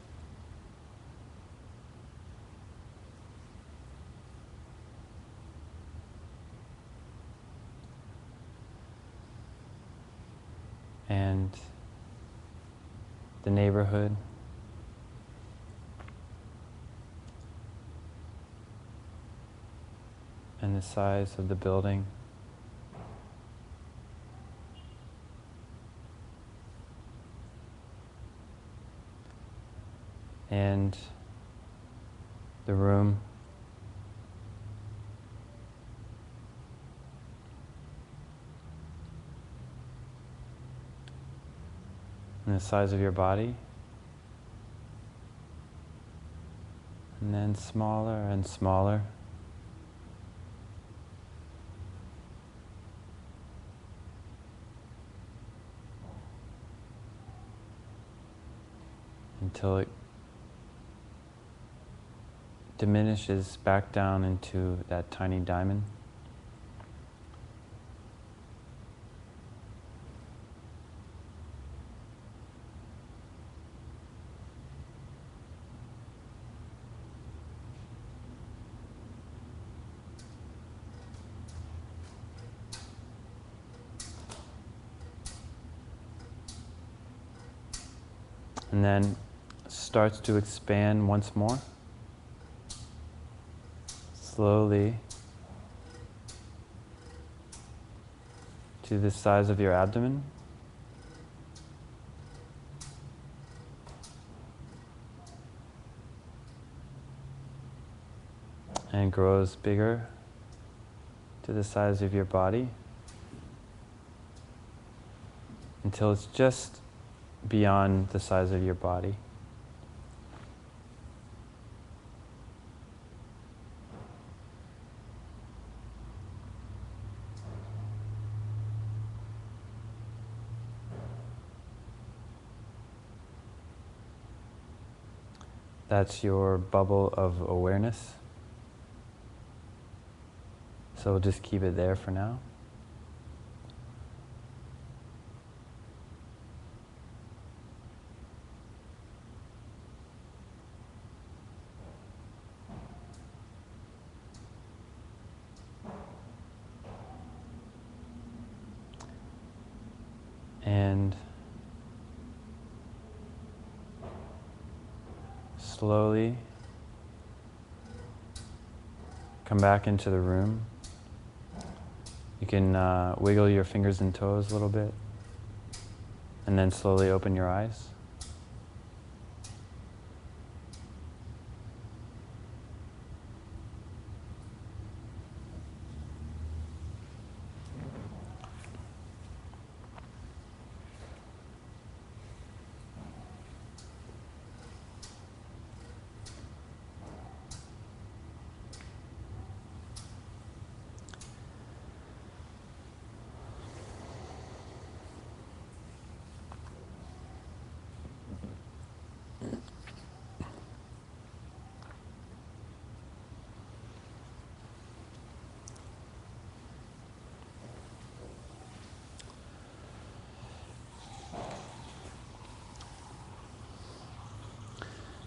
And the neighborhood. And the size of the building. And the room. And the size of your body. And then smaller and smaller. Until it diminishes back down into that tiny diamond. And then starts to expand once more. Slowly to the size of your abdomen. and grows bigger to the size of your body until it's just beyond the size of your body. That's your bubble of awareness. So we'll just keep it there for now. And slowly come back into the room. You can wiggle your fingers and toes a little bit, and then slowly open your eyes.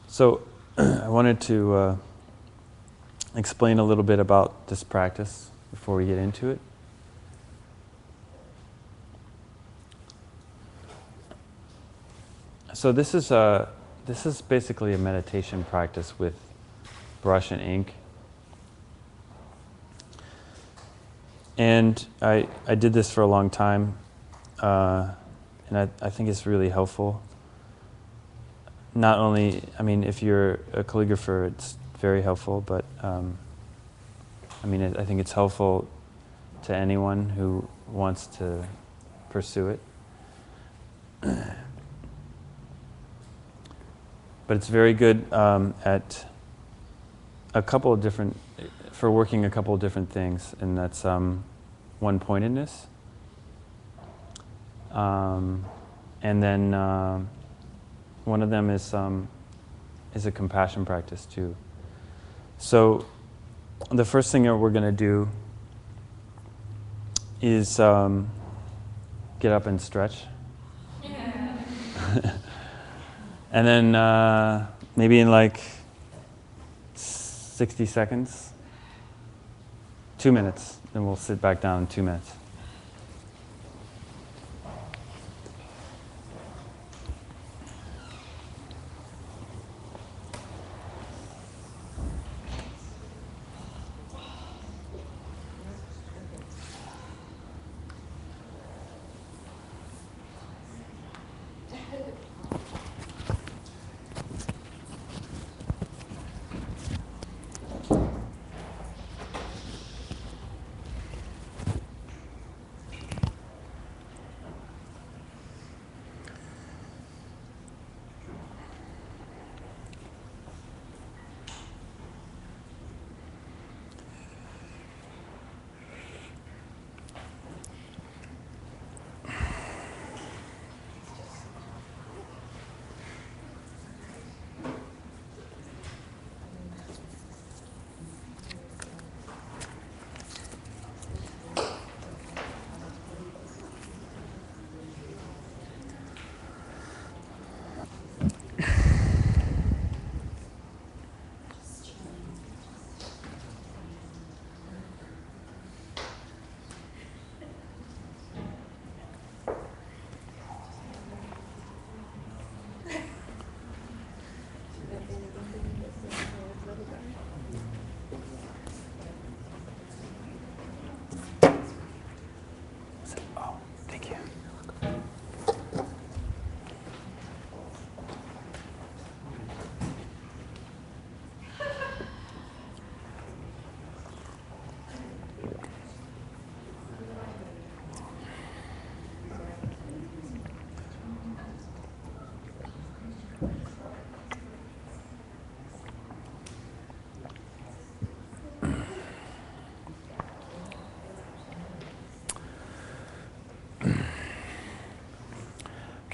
So I wanted to explain a little bit about this practice before we get into it. So this is basically a meditation practice with brush and ink. And I did this for a long time, and I think it's really helpful. Not only, I mean, if you're a calligrapher, it's very helpful, but I mean, I think it's helpful to anyone who wants to pursue it. But it's very good at a couple of different, for working a couple of different things, and that's one-pointedness, and then one of them is a compassion practice too. So the first thing that we're going to do is get up and stretch. Yeah. And then maybe in like 60 seconds, 2 minutes, then we'll sit back down in 2 minutes.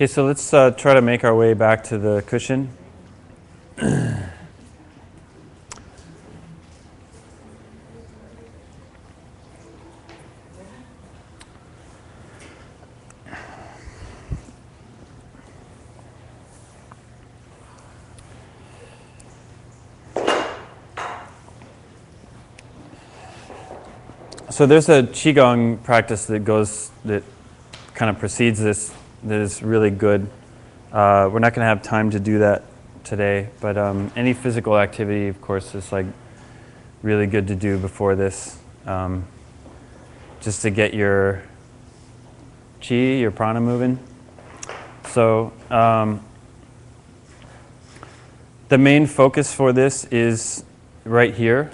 Okay, so let's try to make our way back to the cushion. So there's a Qigong practice that kind of precedes this that is really good. We're not going to have time to do that today, but any physical activity, of course, is like really good to do before this, just to get your Qi, your prana moving. So the main focus for this is right here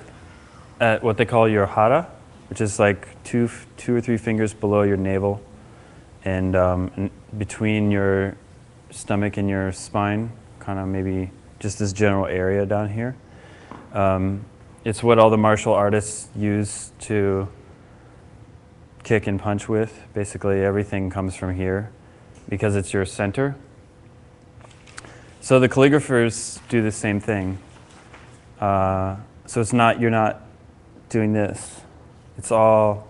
at what they call your hara, which is like two or three fingers below your navel and between your stomach and your spine, kind of maybe just this general area down here. It's what all the martial artists use to kick and punch with. Basically everything comes from here because it's your center. So the calligraphers do the same thing. So it's not, you're not doing this. It's all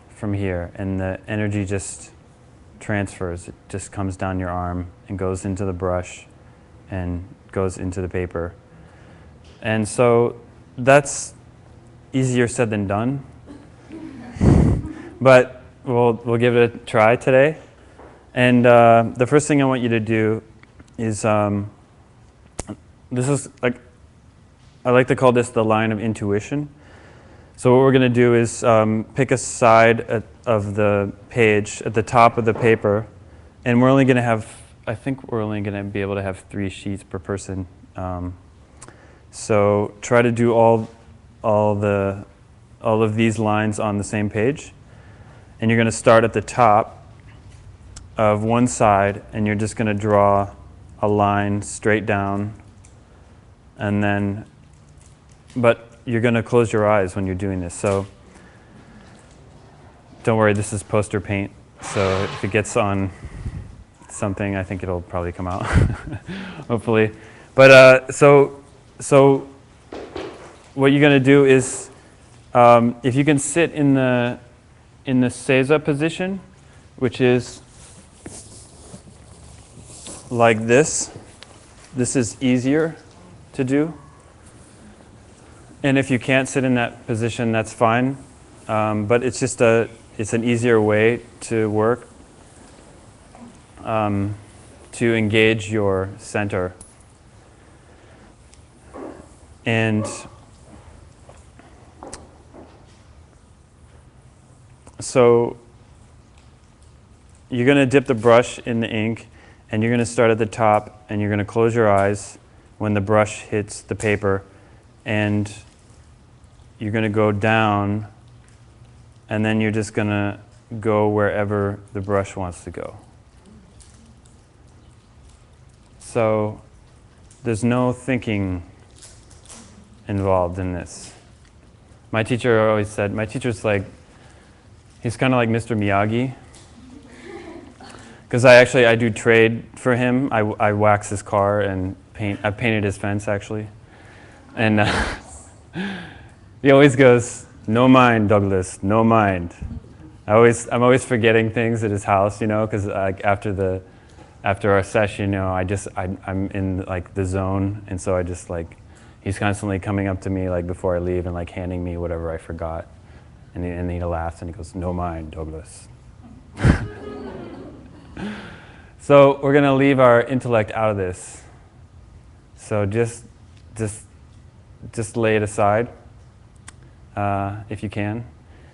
from here, and the energy just transfers. It just comes down your arm and goes into the brush and goes into the paper. And so that's easier said than done. But we'll give it a try today. And the first thing I want you to do is, this is like, I like to call this the line of intuition. So what we're going to do is pick a side of the page at the top of the paper, and we're only going to have, I think we're only going to be able to have 3 sheets per person. So try to do all of these lines on the same page, and you're going to start at the top of one side, and you're just going to draw a line straight down, and then, but you're going to close your eyes when you're doing this. So don't worry, this is poster paint. So if it gets on something, I think it'll probably come out, hopefully. But so what you're going to do is, if you can sit in the seiza position, which is like this is easier to do. And if you can't sit in that position, that's fine. But it's just it's an easier way to work, to engage your center. And so you're going to dip the brush in the ink, and you're going to start at the top, and you're going to close your eyes when the brush hits the paper, and you're going to go down, and then you're just going to go wherever the brush wants to go. So there's no thinking involved in this. My teacher always said, my teacher's like, he's kind of like Mr. Miyagi. Because I do trade for him. I wax his car and paint. I painted his fence, actually. And he always goes, "No mind, Douglas, no mind." I'm always forgetting things at his house, because after our session, I'm in like the zone, and so I just like, he's constantly coming up to me like before I leave and like handing me whatever I forgot, and he laughs and he goes, "No mind, Douglas." So we're going to leave our intellect out of this. So just lay it aside, if you can,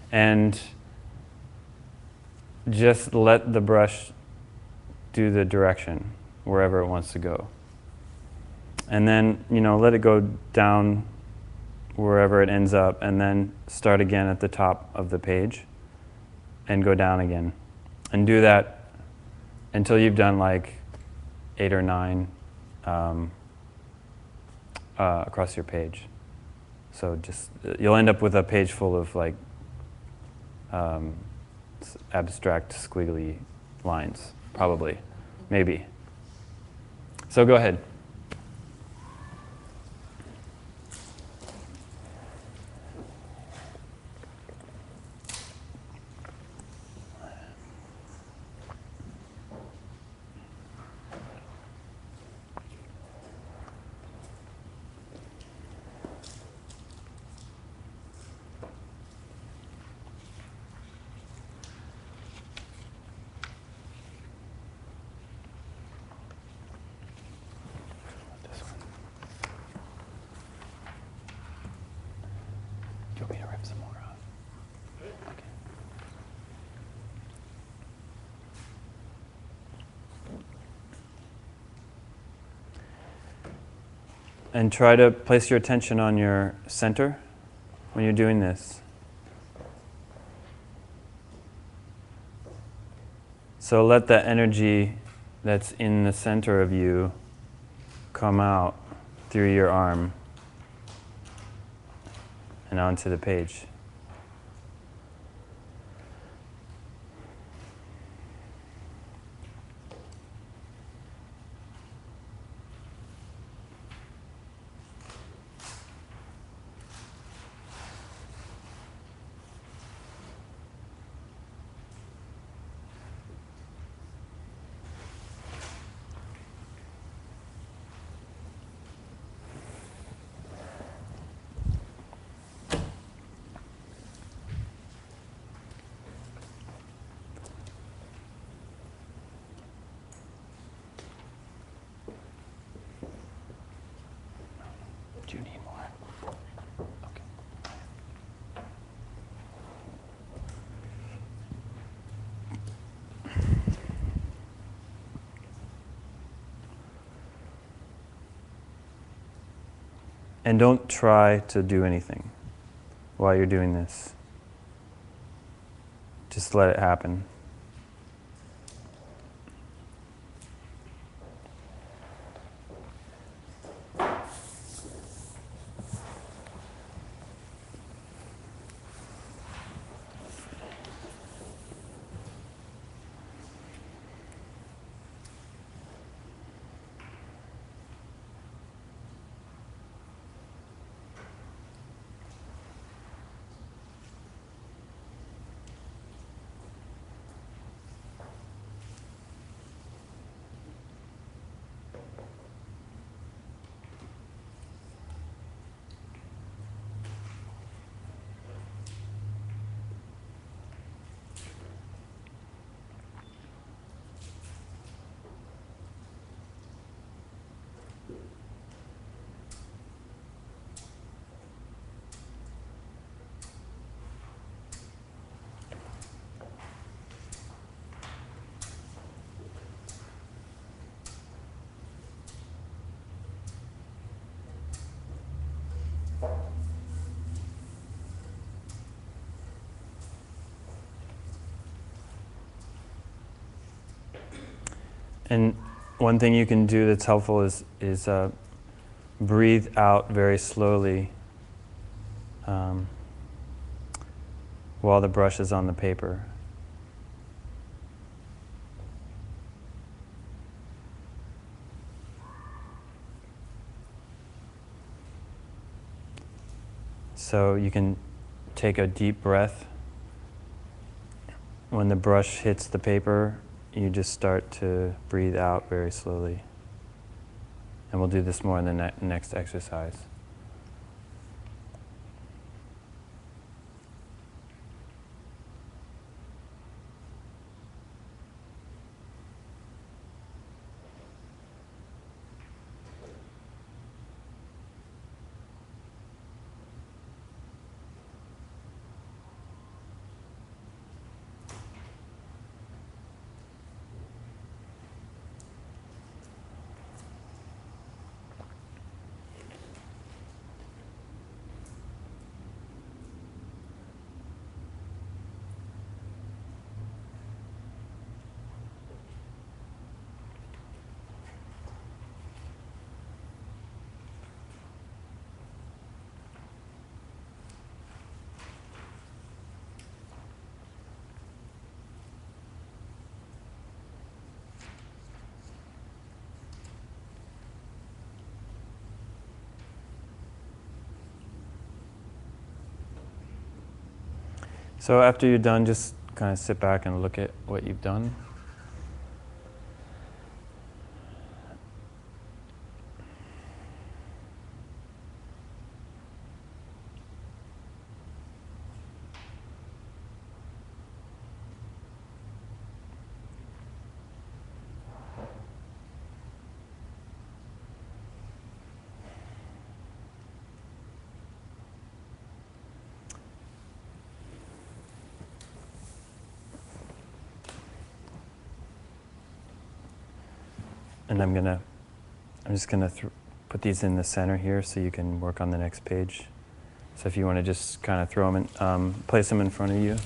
and just let the brush do the direction wherever it wants to go. And then, let it go down wherever it ends up, and then start again at the top of the page and go down again. And do that until you've done like 8 or 9 across your page. So you'll end up with a page full of like abstract squiggly lines, probably. maybe. So go ahead. This one. Do you want me to rip some more off? Okay. And try to place your attention on your center when you're doing this. So let that energy that's in the center of you come out through your arm and onto the page. Do you need more? Okay. And don't try to do anything while you're doing this. Just let it happen. And one thing you can do that's helpful is breathe out very slowly while the brush is on the paper. So you can take a deep breath. When the brush hits the paper, you just start to breathe out very slowly. And we'll do this more in the next exercise. So after you're done, just kind of sit back and look at what you've done. And I'm just gonna put these in the center here so you can work on the next page. So if you want to just kind of throw them in, place them in front of you.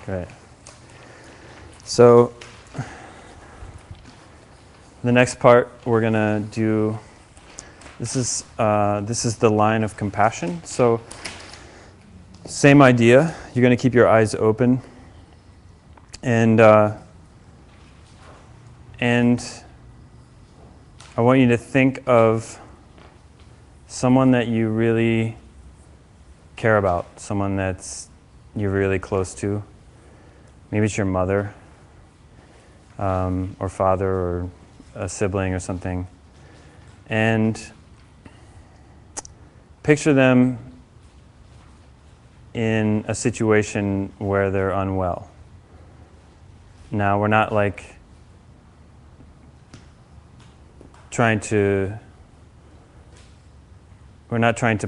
Great. So the next part we're gonna do. This is the line of compassion. So same idea. You're gonna keep your eyes open, and I want you to think of someone that you really care about, someone that's you're really close to. Maybe it's your mother, or father, or a sibling or something. And picture them in a situation where they're unwell. Now, we're not trying to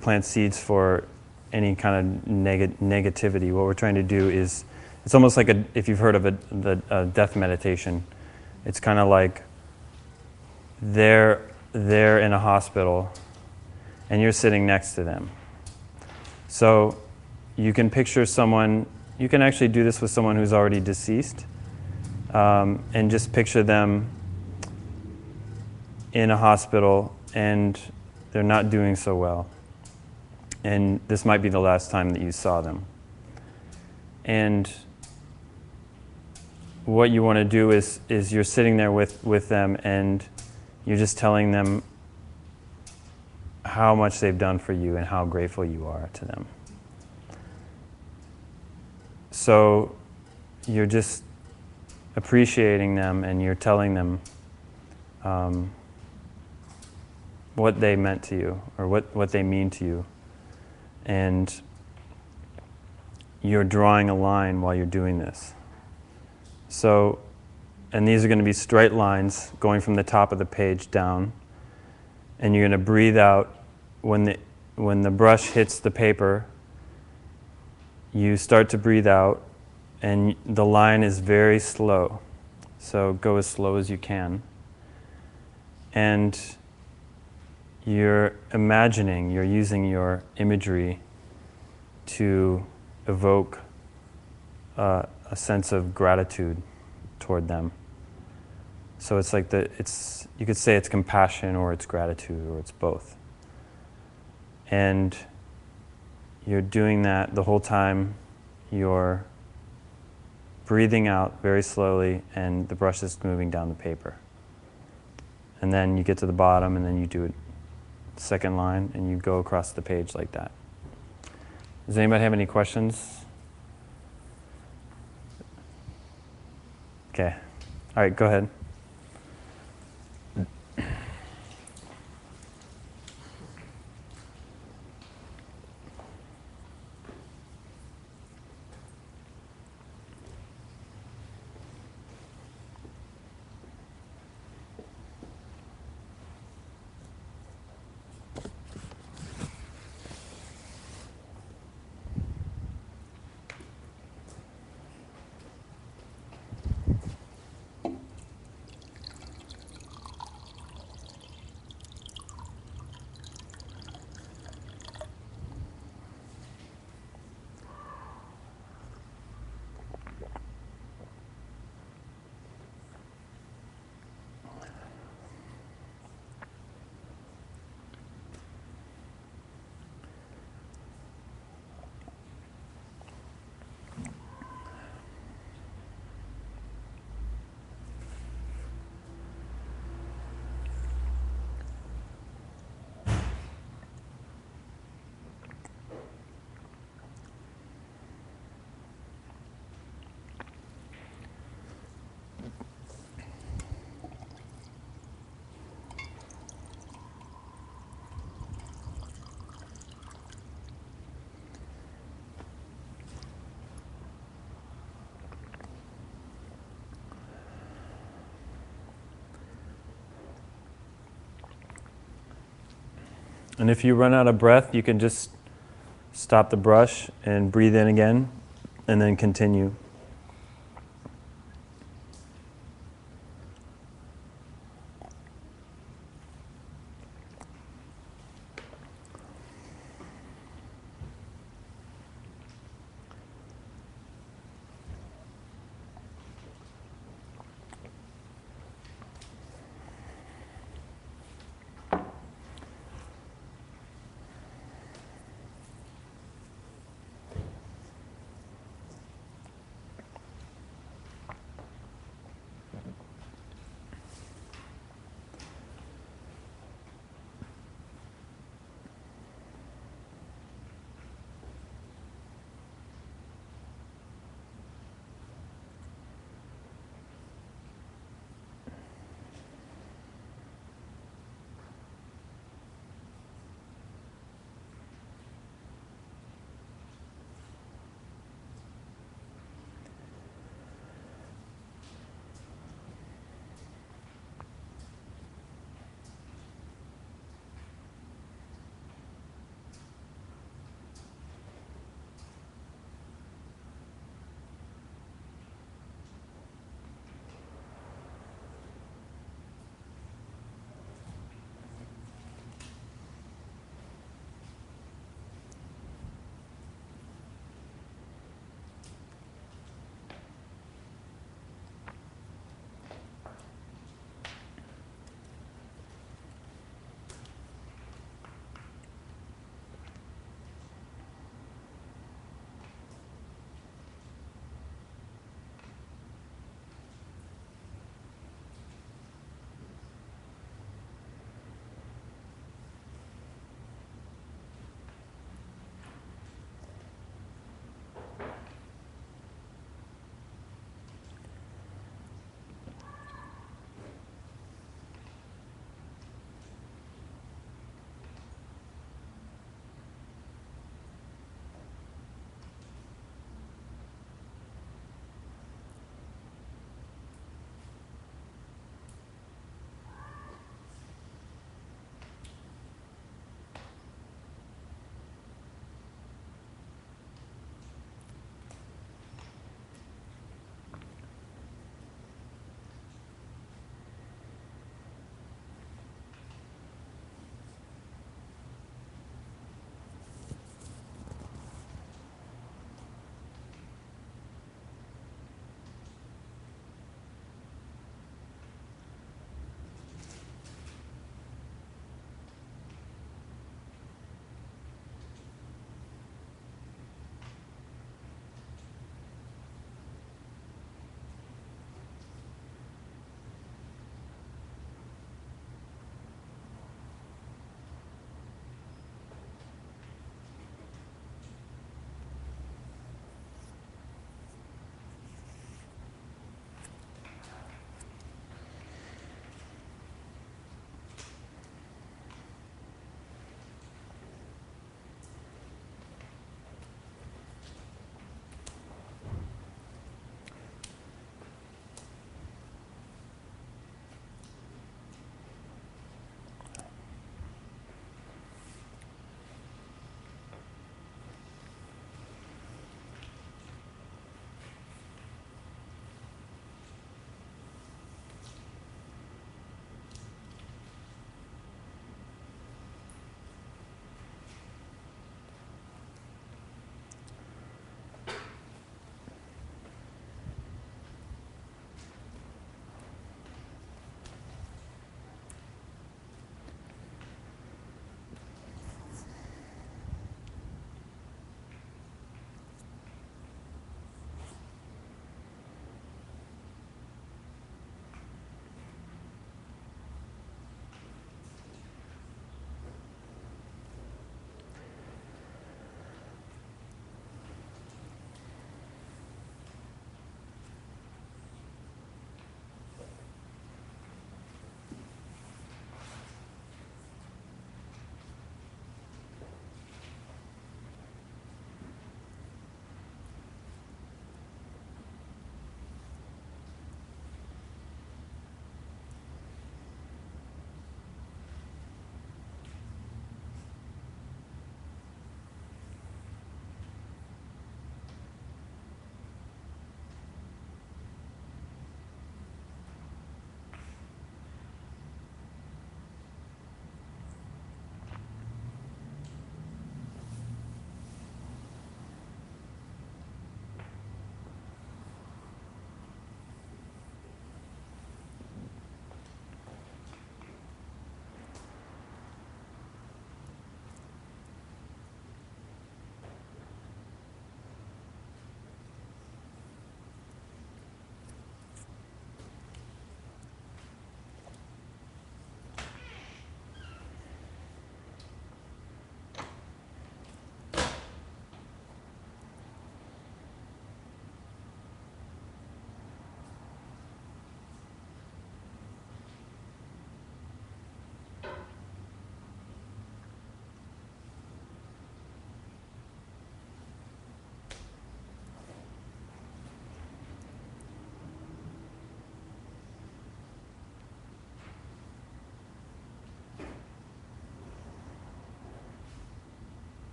plant seeds for any kind of negativity. What we're trying to do is, it's almost like if you've heard of a death meditation, it's kind of like they're in a hospital and you're sitting next to them. So you can picture someone, you can actually do this with someone who's already deceased, and just picture them in a hospital and they're not doing so well. And this might be the last time that you saw them. And what you want to do is you're sitting there with them and you're just telling them how much they've done for you and how grateful you are to them. So you're just appreciating them and you're telling them what they meant to you or what they mean to you. And you're drawing a line while you're doing this. So, and these are going to be straight lines going from the top of the page down. And you're going to breathe out. When the brush hits the paper, you start to breathe out, and the line is very slow. So go as slow as you can. And you're imagining, you're using your imagery to evoke a sense of gratitude toward them. So it's like you could say it's compassion or it's gratitude or it's both. And you're doing that the whole time. You're breathing out very slowly and the brush is moving down the paper. And then you get to the bottom and then you do it second line and you go across the page like that. Does anybody have any questions? Okay. All right, go ahead. And if you run out of breath, you can just stop the brush and breathe in again, and then continue.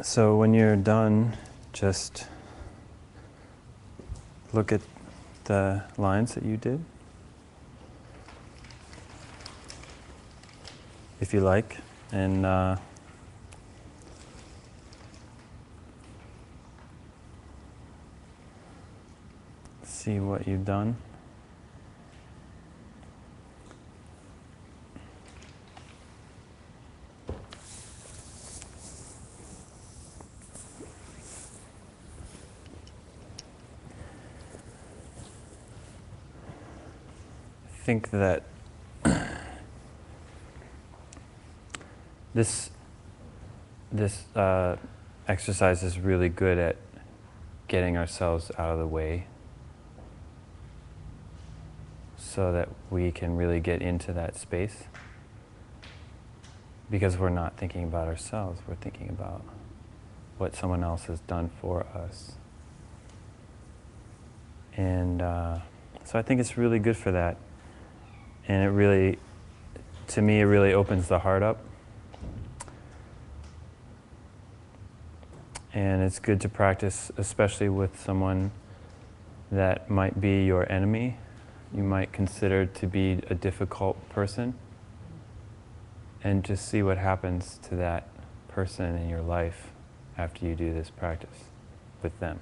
So when you're done, just look at the lines that you did, if you like, and see what you've done. I think that this exercise is really good at getting ourselves out of the way so that we can really get into that space, because we're not thinking about ourselves, we're thinking about what someone else has done for us. And so I think it's really good for that. And it really, to me, it really opens the heart up. And it's good to practice, especially with someone that might be your enemy, you might consider to be a difficult person, and just see what happens to that person in your life after you do this practice with them.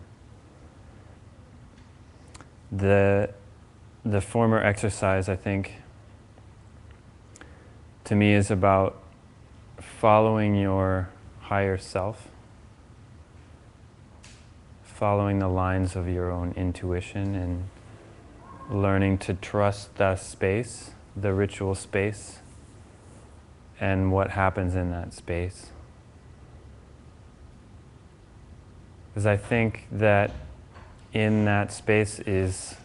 The former exercise, I think, to me is about following your higher self, following the lines of your own intuition, and learning to trust that space, the ritual space, and what happens in that space. Because I think that in that space is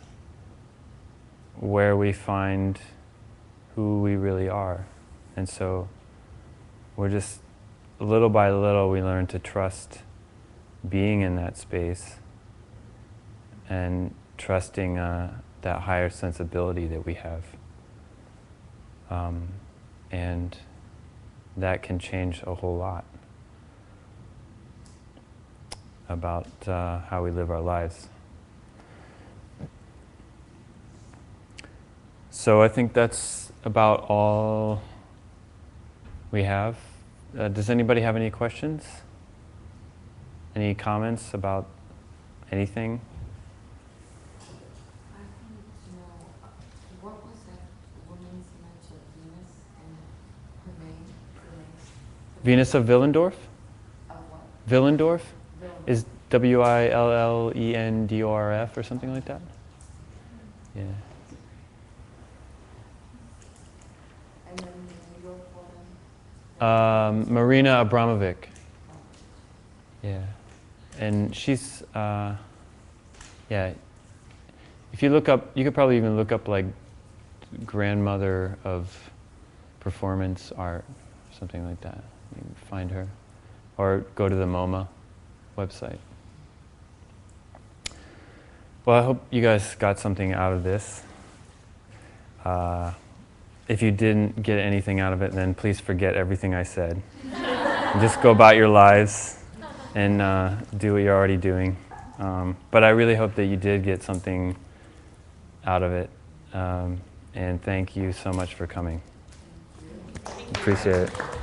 where we find who we really are. And so we're just, little by little, we learn to trust being in that space and trusting that higher sensibility that we have. And that can change a whole lot about how we live our lives. So I think that's about all we have. Does anybody have any questions? Any comments about anything? I wanted to know, what was that woman's mentioned, Venus, and her name? Venus of Willendorf? Of what? Willendorf Villanova. is Willendorf or something like that? Yeah. And then the New York woman? Marina Abramovic. Yeah. And she's, yeah. If you look up, you could probably even look up like grandmother of performance art, something like that. You can find her. Or go to the MoMA website. Well, I hope you guys got something out of this. If you didn't get anything out of it, then please forget everything I said. And just go about your lives and do what you're already doing. But I really hope that you did get something out of it. And thank you so much for coming. Appreciate it.